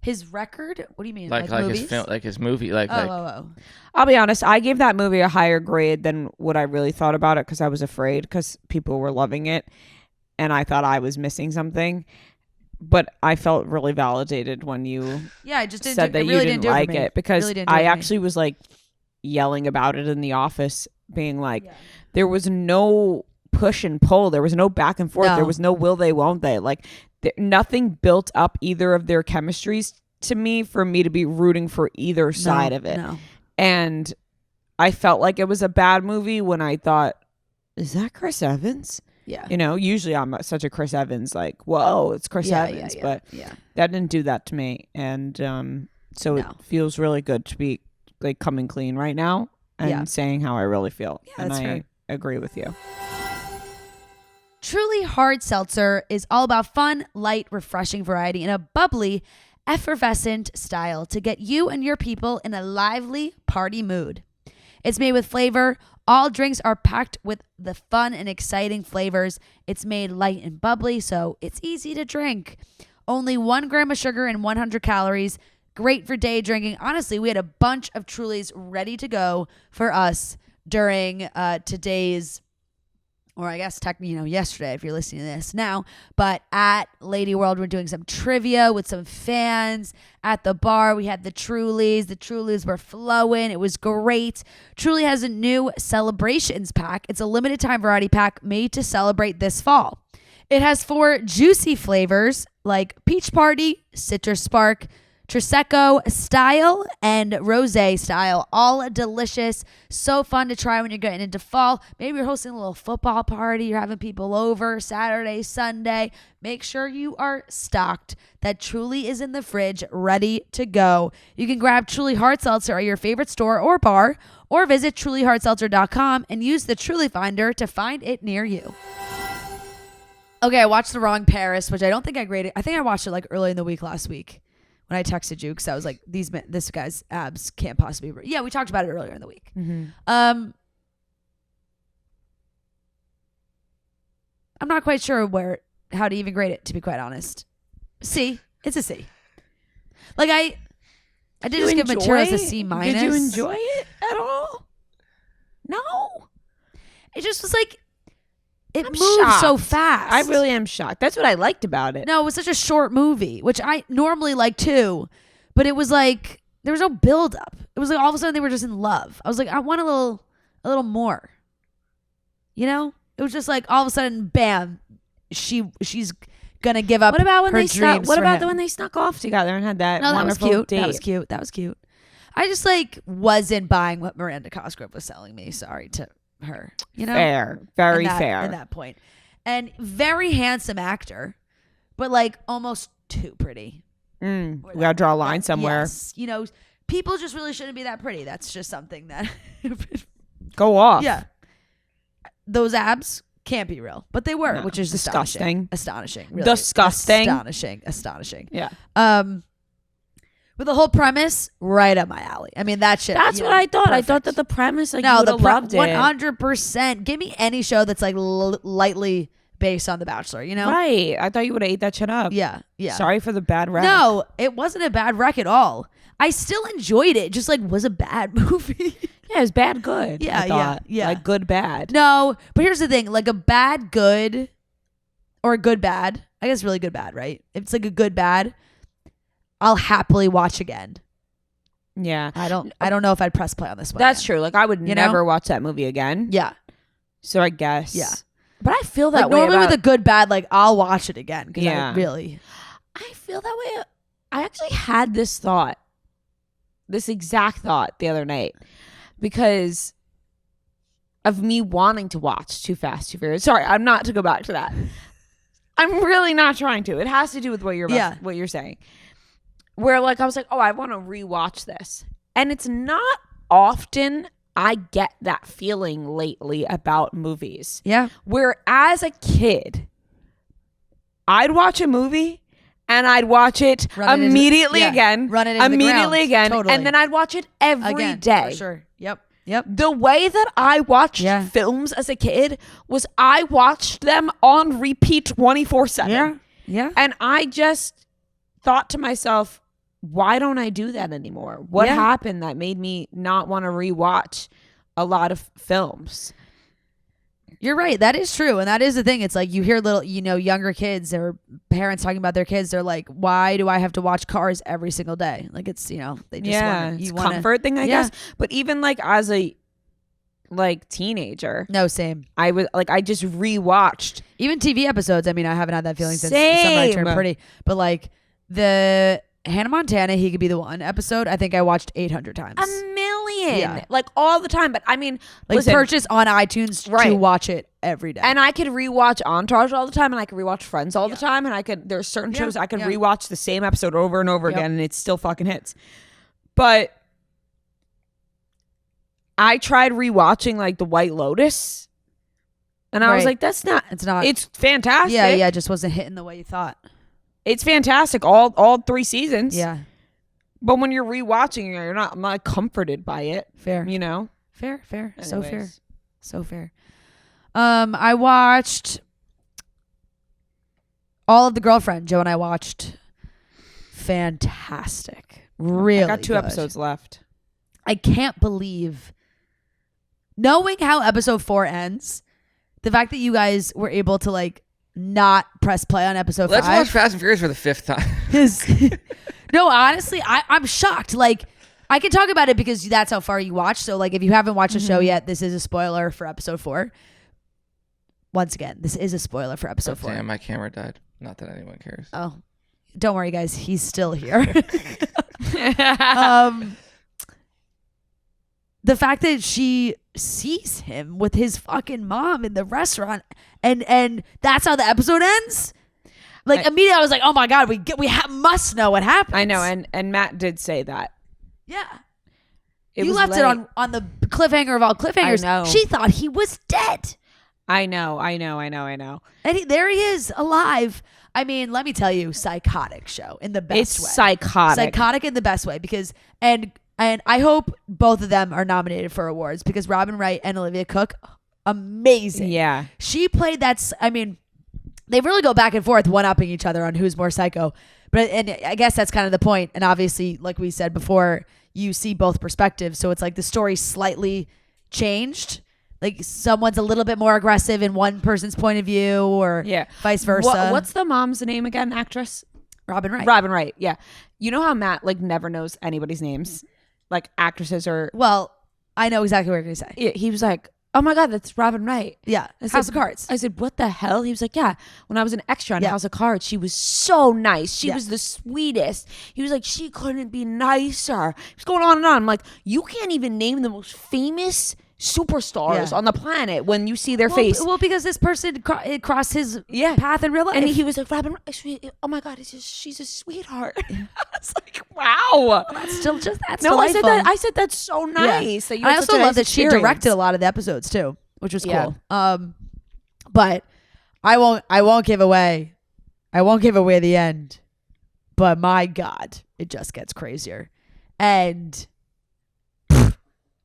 his record. What do you mean? Like movies? his film, like his movie. Oh. I'll be honest. I gave that movie a higher grade than what I really thought about it because I was afraid because people were loving it, and I thought I was missing something. But I felt really validated when you I just didn't said that really you didn't like it because really I actually was like yelling about it in the office, being like, there was no push and pull, there was no back and forth, there was no will they won't they, like nothing built up either of their chemistries to me for me to be rooting for either side of it. And I felt like it was a bad movie when I thought, is that Chris Evans? Usually I'm such a Chris Evans, like, whoa, it's Chris Evans, but that didn't do that to me. And so it feels really good to be like coming clean right now and saying how I really feel. And I agree with you. Truly Hard Seltzer is all about fun, light, refreshing variety in a bubbly, effervescent style to get you and your people in a lively party mood. It's made with flavor. All drinks are packed with the fun and exciting flavors. It's made light and bubbly, so it's easy to drink. Only 1 gram of sugar and 100 calories. Great for day drinking. Honestly, we had a bunch of Trulies ready to go for us during today's, or I guess yesterday if you're listening to this now, but at LadyWorld we're doing some trivia with some fans at the bar. We had the Trulies were flowing. It was great. Truly has a new celebrations pack. It's a limited time variety pack made to celebrate this fall. It has 4 juicy flavors like Peach Party, Citrus Spark, Prosecco style, and Rosé style. All delicious. So fun to try when you're getting into fall. Maybe you're hosting a little football party. You're having people over Saturday, Sunday. Make sure you are stocked. That Truly is in the fridge, ready to go. You can grab Truly Hard Seltzer at your favorite store or bar, or visit trulyhardseltzer.com and use the Truly Finder to find it near you. Okay, I watched The Wrong Paris, which I don't think I graded. I think I watched it like early in the week last week. When I texted you, because I was like, this guy's abs can't possibly. Yeah, we talked about it earlier in the week. Mm-hmm. I'm not quite sure how to even grade it, to be quite honest. C. It's a C. Like I did just give Materials a C-. Did you enjoy it at all? No. It just was like, it I'm moved shocked. so fast. I really am shocked. That's what I liked about it. No, it was such a short movie, which I normally like too. But it was like, there was no build up. It was like all of a sudden they were just in love. I was like, I want a little more. It was just like all of a sudden, bam, she's gonna give up. What about when her they snuck? dreams What for about him. when they snuck off together and had that? No, that was wonderful cute. date? That was cute. I just like wasn't buying what Miranda Cosgrove was selling me. Sorry to her. Fair, very fair at that point. And very handsome actor, but like almost too pretty. We gotta draw a line somewhere. Yes. People just really shouldn't be that pretty. That's just something that Go off. Yeah. Those abs can't be real, but they were, which is disgusting. Astonishing. Really. Disgusting. Astonishing. Yeah. With the whole premise, right up my alley. I mean, that shit. That's what I thought. Perfect. I thought that the premise, like, you would have loved it. 100%. Give me any show that's like lightly based on The Bachelor, Right. I thought you would have ate that shit up. Yeah. Sorry for the bad rap. No, it wasn't a bad wreck at all. I still enjoyed it. Just like was a bad movie. Yeah, it was bad good. Yeah. Like good bad. No, but here's the thing. Like a bad good or a good bad. I guess really good bad, right? If it's like a good bad, I'll happily watch again. Yeah. I don't know if I'd press play on this one. That's again. true. Like I would never watch that movie again. Yeah. So I guess. Yeah. But I feel that like, way normally about... with a good bad, like I'll watch it again. Yeah. I feel that way. I actually had this exact thought the other night because of me wanting to watch Too Fast, Too Furious. Sorry, I'm not to go back to that. I'm really not trying to. It has to do with what you're saying. where like I was like, oh, I want to rewatch this. And it's not often I get that feeling lately about movies. Yeah. Where as a kid, I'd watch a movie and I'd watch it immediately again. Run it into immediately the again. Totally. And then I'd watch it every day. For sure. Yep. The way that I watched films as a kid was I watched them on repeat 24/7. Yeah. And I just thought to myself, why don't I do that anymore? What happened that made me not want to rewatch a lot of films? You're right. That is true. And that is the thing. It's like you hear little, younger kids or parents talking about their kids. They're like, why do I have to watch Cars every single day? Like it's, they just it's a comfort thing, I guess. But even like as a teenager. No, same. I just rewatched. Even TV episodes. I mean, I haven't had that feeling since Summer I Turned Pretty. But like the Hannah Montana, He Could Be the One episode, I think I watched 800 times. A million. Like all the time. But I mean, listen, purchase on iTunes to watch it every day. And I could rewatch Entourage all the time, and I could rewatch Friends all the time, and there's certain shows I could rewatch the same episode over and over again, and it still fucking hits. But I tried rewatching like The White Lotus, and I was like, it's not. It's fantastic. Yeah, it just wasn't hitting the way you thought. It's fantastic, all 3 seasons. Yeah. But when you're rewatching, I'm not comforted by it. Fair. Fair. Anyways. So fair. I watched all of The Girlfriend. Joe and I watched. Fantastic. Really, I got 2 episodes left. I can't believe, knowing how episode 4 ends, the fact that you guys were able to like not press play on episode 5. Let's watch Fast and Furious for the 5th time. No, honestly, I'm shocked. Like, I can talk about it because that's how far you watch. So, like, if you haven't watched the show yet, this is a spoiler for episode 4. Once again, this is a spoiler for episode 4. Damn, my camera died. Not that anyone cares. Oh, don't worry, guys. He's still here. The fact that she sees him with his fucking mom in the restaurant, and that's how the episode ends. Like immediately, I was like, "Oh my god, we must know what happened." I know, and Matt did say that. Yeah, you left it on the cliffhanger of all cliffhangers. I know. She thought he was dead. I know. And there he is, alive. I mean, let me tell you, psychotic show in the best way. It's psychotic in the best way because and I hope both of them are nominated for awards because Robin Wright and Olivia Cooke, amazing. Yeah, she played that. I mean, they really go back and forth, one-upping each other on who's more psycho. And I guess that's kind of the point. And obviously, like we said before, you see both perspectives, so it's like the story slightly changed. Like someone's a little bit more aggressive in one person's point of view, or vice versa. What's the mom's name again? Actress Robin Wright. Robin Wright. Yeah, you know how Matt like never knows anybody's names, like actresses or. Well, I know exactly what you're gonna say. Yeah, he was like, "Oh my god, that's Robin Wright." Yeah, House of Cards. I said, "What the hell?" He was like, "Yeah, when I was an extra on House of Cards, she was so nice. She was the sweetest." He was like, "She couldn't be nicer." He's going on and on. I'm like, you can't even name the most famous superstars on the planet when you see their face. Well, because this person crossed his path in real life, and he was like, "Robin, oh my god, she's a sweetheart." I was like, "Wow, well, that's delightful. I said that's so nice." I also love that she directed a lot of the episodes too, which was cool. But I won't give away the end. But my god, it just gets crazier, and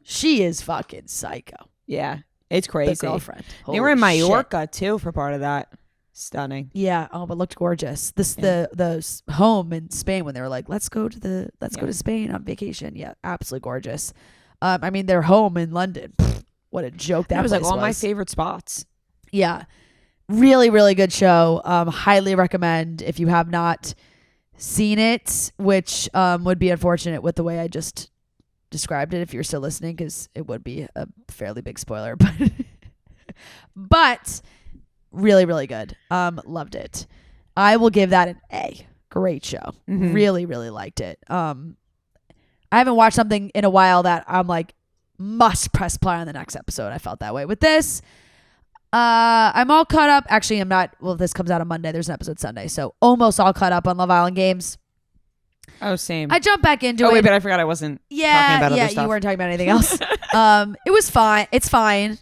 she is fucking psycho. Yeah, it's crazy. The Girlfriend. They were in Mallorca too for part of that. Stunning. Yeah. Oh, but looked gorgeous. The home in Spain when they were like, let's go to Spain on vacation. Yeah, absolutely gorgeous. I mean, their home in London. What a joke that was. Like all my favorite spots. Yeah, really, really good show. Highly recommend if you have not seen it, which would be unfortunate with the way I just described it if you're still listening, because it would be a fairly big spoiler, but really, really good. Loved it. I will give that an A. Great show. Mm-hmm. Really, really liked it. I haven't watched something in a while that I'm like, must press play on the next episode. I felt that way with this. I'm all caught up. Actually, I'm not. Well, this comes out on Monday. There's an episode Sunday, so almost all caught up on Love Island Games. Oh, same. I jumped back into it. Oh wait, but I forgot I wasn't talking about other stuff. You weren't talking about anything else. It was fine. It's fine.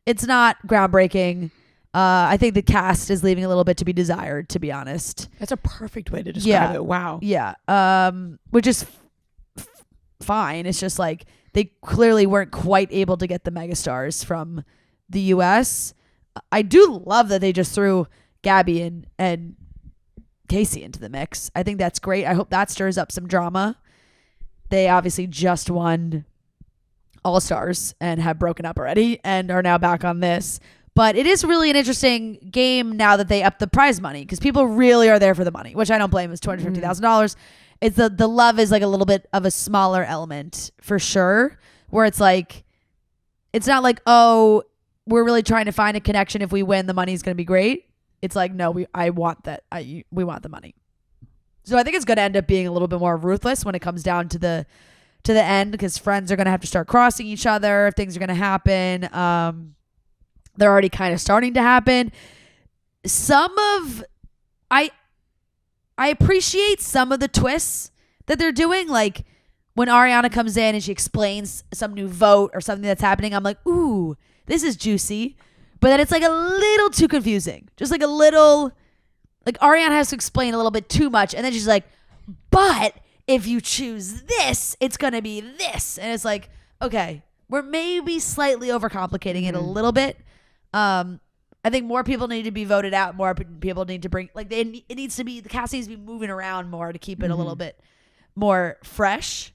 It's not groundbreaking. I think the cast is leaving a little bit to be desired, to be honest. That's a perfect way to describe it. Wow. Yeah. Which is fine. It's just like they clearly weren't quite able to get the megastars from the US. I do love that they just threw Gabby and Casey into the mix. I think that's great. I hope that stirs up some drama. They obviously just won All Stars and have broken up already and are now back on this. But it is really an interesting game now that they upped the prize money because people really are there for the money, which I don't blame. It's $250,000. It's the love is like a little bit of a smaller element for sure, where it's like, it's not like, oh, we're really trying to find a connection. If we win, the money's going to be great. It's like, no, we want the money. So I think it's going to end up being a little bit more ruthless when it comes down to the end, because friends are going to have to start crossing each other. Things are going to happen. They're already kind of starting to happen. I appreciate some of the twists that they're doing. Like when Ariana comes in and she explains some new vote or something that's happening, I'm like, ooh, this is juicy. But then it's like a little too confusing. Just like a little, like Ariana has to explain a little bit too much. And then she's like, but if you choose this, it's going to be this. And it's like, okay, we're maybe slightly overcomplicating it a little bit. I think more people need to be voted out. More people need to bring, like, it needs to be, the cast needs to be moving around more to keep it a little bit more fresh.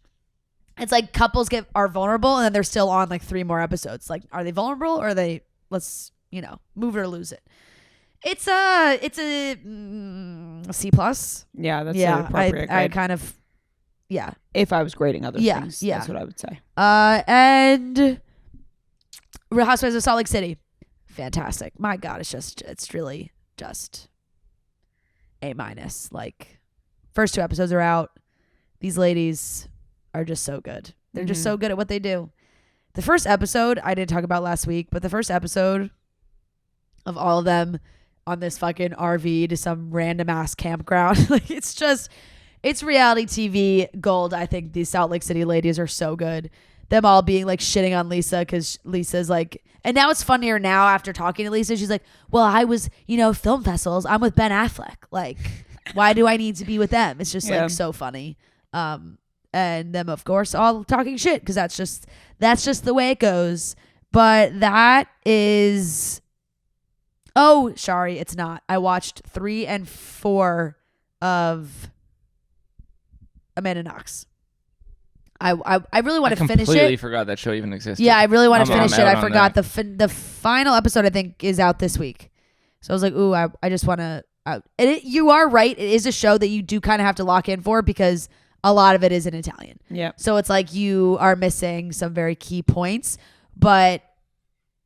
It's like couples are vulnerable and then they're still on like 3 more episodes. Like, are they vulnerable or are they, let's, move it or lose it. It's a C+. Yeah, that's the appropriate grade. I kind of, yeah. If I was grading other things, that's what I would say. And Real Housewives of Salt Lake City. Fantastic. My God, it's really just A-. Like, first 2 episodes are out. These ladies are just so good. They're just so good at what they do. The first episode I didn't talk about last week, but the first episode of all of them on this fucking RV to some random ass campground. Like, it's reality TV gold. I think these Salt Lake City ladies are so good. Them all being like shitting on Lisa because Lisa's like, and now it's funnier now after talking to Lisa. She's like, well, I was, film festivals. I'm with Ben Affleck. Like, why do I need to be with them? It's just like so funny. And them, of course, all talking shit because that's just the way it goes. But that is, oh, sorry, it's not. I watched 3 and 4 of Amanda Knox. I really want to finish it. I completely forgot that show even existed. Yeah, I really want to finish it. I forgot the final episode, I think, is out this week. So I was like, ooh, I just want to. You are right. It is a show that you do kind of have to lock in for because a lot of it is in Italian. Yeah. So it's like you are missing some very key points. But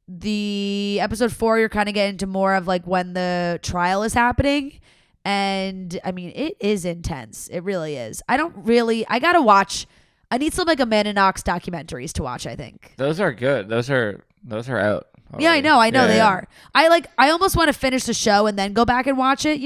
the episode 4, you're kind of getting into more of like when the trial is happening. And I mean, it is intense. It really is. I gotta watch. I need some like Amanda Knox documentaries to watch, I think. Those are good. Those are out already. Yeah, I know they are. I almost want to finish the show and then go back and watch it,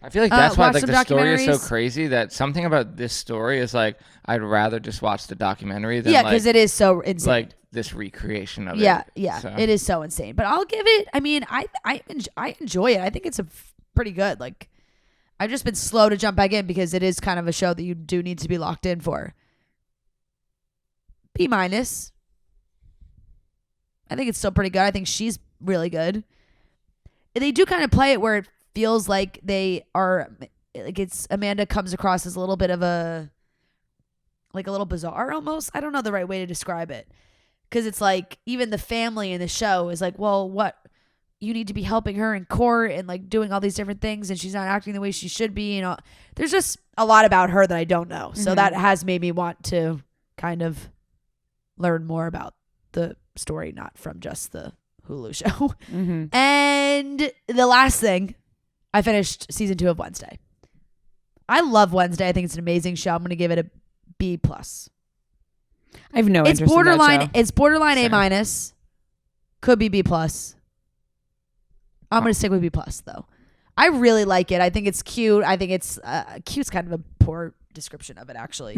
I feel like that's why like the story is so crazy that something about this story is like I'd rather just watch the documentary than because it is so insane. Like this recreation of it. Yeah. So. It is so insane. But I'll give it, I mean, I enjoy it. I think it's pretty good. Like, I've just been slow to jump back in because it is kind of a show that you do need to be locked in for. B-. I think it's still pretty good. I think she's really good. They do kind of play it where it feels like they are, like it's, Amanda comes across as a little bit of a little bizarre almost. I don't know the right way to describe it. Because it's like, even the family in the show is like, well, what? You need to be helping her in court and like doing all these different things and she's not acting the way she should be. There's just a lot about her that I don't know. So that has made me want to kind of learn more about the story, not from just the Hulu show. And the last thing, I finished season 2 of Wednesday. I love Wednesday. I think it's an amazing show. I'm going to give it a B+. I have no interest in that show. It's borderline A-. Could be B+. I'm going to stick with B+ though. I really like it. I think it's cute. I think it's cute's kind of a poor description of it actually.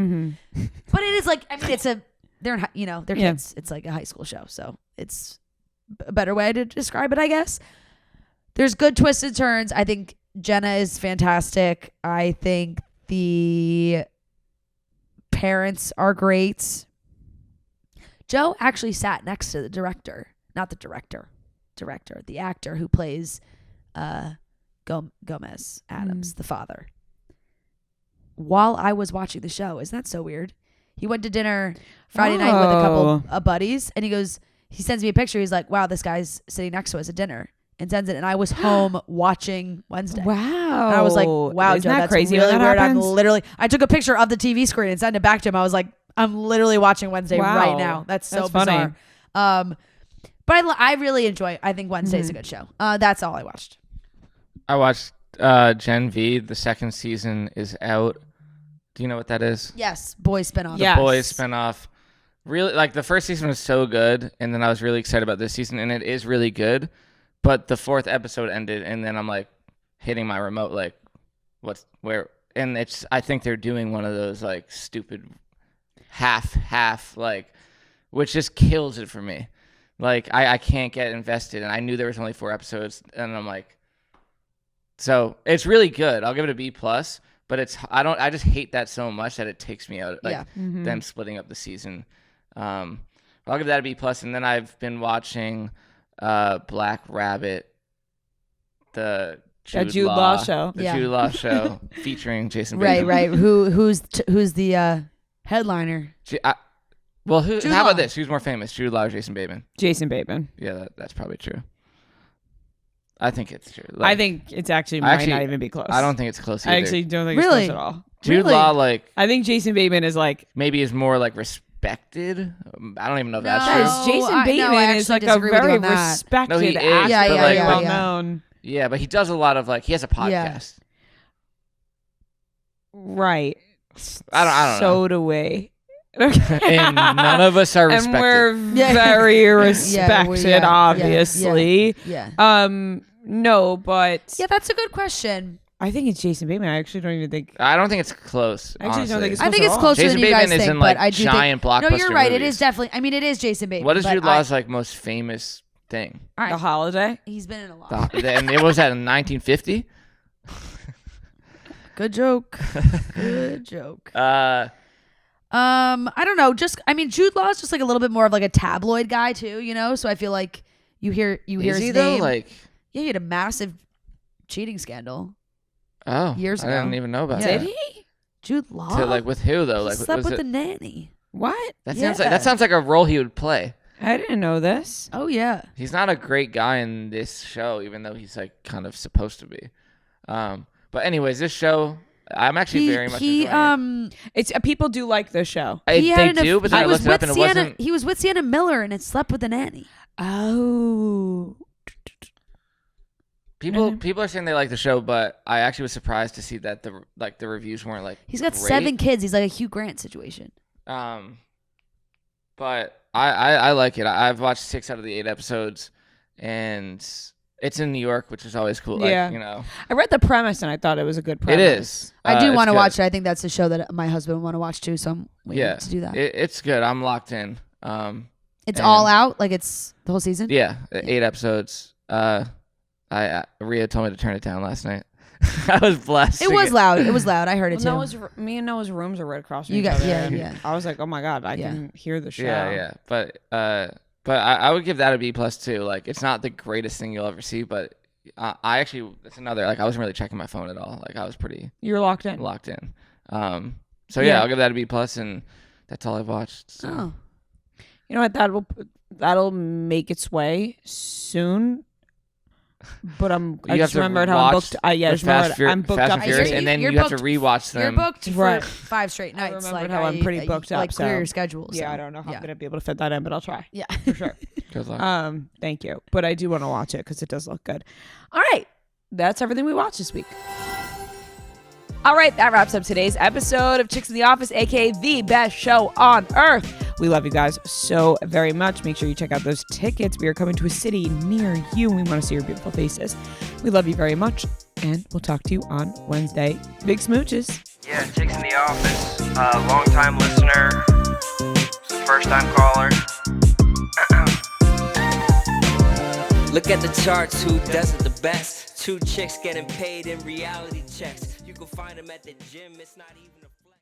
But it is like, I mean, they're kids. It's like a high school show, so it's a better way to describe it, I guess. There's good twists and turns. I think Jenna is fantastic. I think the parents are great. Joe actually sat next to the director, not the director, the actor who plays Gomez Adams, the father, while I was watching the show. Isn't that so weird? He went to dinner Friday night with a couple of buddies, and he sends me a picture. He's like, wow, this guy's sitting next to us at dinner, and sends it. And I was home watching Wednesday. Wow. And I was like, wow, isn't Joe, that that's crazy really when that weird. happens? I took a picture of the TV screen and sent it back to him. I was like, I'm literally watching Wednesday right now. That's so bizarre. Funny. But I really enjoy. I think Wednesday's a good show. That's all I watched. I watched Gen V. The second season is out. Do you know what that is? Yes, Boys spinoff. Yes. Boys spinoff. Really, like the first season was so good, and then I was really excited about this season, and it is really good. But the 4th episode ended, and then I'm like hitting my remote, like, what's where? And I think they're doing one of those like stupid half, like, which just kills it for me. Like I can't get invested, and I knew there was only 4 episodes, and I'm like, so it's really good. I'll give it a B+. But I just hate that so much that it takes me out, like them splitting up the season. I'll give that a B+. And then I've been watching Black Rabbit, the Jude Law show. The Jude Law show featuring Jason Bateman. Right. Who's the headliner? How Law. about this? Who's more famous, Jude Law or Jason Bateman? Jason Bateman. Yeah, that's probably true. I think it's true. I think it's actually might not even be close. I don't think it's close either. I actually don't think Really? it's close at all. Jude Law, like, I think Jason Bateman is like, maybe is more like respected. I don't even know if that's No. true. because Jason I Bateman is actually like a disagree with you very on that. respected No, he is, actor, Yeah, like yeah, well yeah. known. Yeah, but he does a lot of like he has a podcast. Right. I don't know. So do we. And none of us are respected. And we're Yeah. very respected, yeah, obviously. Yeah. No, but Yeah, that's a good question. I think it's Jason Bateman. I actually don't even think. I don't think it's close. I actually don't honestly. think it's I think it's at all. closer Jason than you guys Bateman is think, in like but I do giant think, blockbuster No, you're right. It movies. is definitely. I mean, it is Jason Bateman. What is but Jude Law's like most famous thing? all right, The Holiday. he's been in a lot. And it was that in 1950. Good joke. Good joke. Uh, I don't know. Jude Law is just like a little bit more of like a tabloid guy too, you know. So I feel like you hear is his he though? name. Like, Yeah, he had a massive cheating scandal. oh, Years I ago. didn't even know about Yeah. that. Did he? Jude Law. To like with who though? He Like slept was with it, the nanny. What? that Yeah. sounds like a role he would play. I didn't know this. Oh yeah. He's not a great guy in this show, even though he's like kind of supposed to be. But anyways, this show, I'm actually very much enjoying it. It's people do like this show. They had do, but then I looked it up and it wasn't. He was with Sienna Miller and it slept with the nanny. Oh. People are saying they like the show, but I actually was surprised to see that the reviews weren't like. He's got great. 7 kids. He's like a Hugh Grant situation. But I like it. I've watched 6 out of the 8 episodes, and it's in New York, which is always cool. Like, Yeah. you know, I read the premise and I thought it was a good premise. it is. I do it's want to good. watch it. I think that's the show that my husband would want to watch too. So I'm waiting to do that. It's good. I'm locked in. It's all out, like it's the whole season. Yeah, 8 episodes. Rhea told me to turn it down last night. I was blessed. It was loud. It was loud. I heard it too. Me and Noah's rooms are right across from You each got- other. yeah, and yeah. I was like, oh my God, I Yeah. can hear the show. Yeah. But I would give that a B+ too. Like, it's not the greatest thing you'll ever see, but I actually, that's another, like, I wasn't really checking my phone at all. Like, I was pretty You're locked in. locked in. So yeah, I'll give that a B+, and that's all I've watched. So. Oh. You know what? That'll make its way soon. But I just remembered how I'm booked. I'm booked Fast up. and Furious, You're- and then you're you have to booked- rewatch them. You're booked for Right. 5 straight I nights. remembered Like how I'm pretty booked up, Like clear so- your schedule. Yeah, so, I don't know how yeah. I'm gonna be able to fit that in, but I'll try. Yeah. For sure. Good luck. Thank you. But I do want to watch it because it does look good. All right. That's everything we watched this week. All right, that wraps up today's episode of Chicks in the Office, aka the best show on earth. We love you guys so very much. Make sure you check out those tickets. We are coming to a city near you, and we want to see your beautiful faces. We love you very much. and we'll talk to you on Wednesday. Big smooches. Yeah, Chicks in the Office, long-time listener, first-time caller. Look at the charts, who does it the best? 2 chicks getting paid in reality checks. You can find them at the gym, it's not even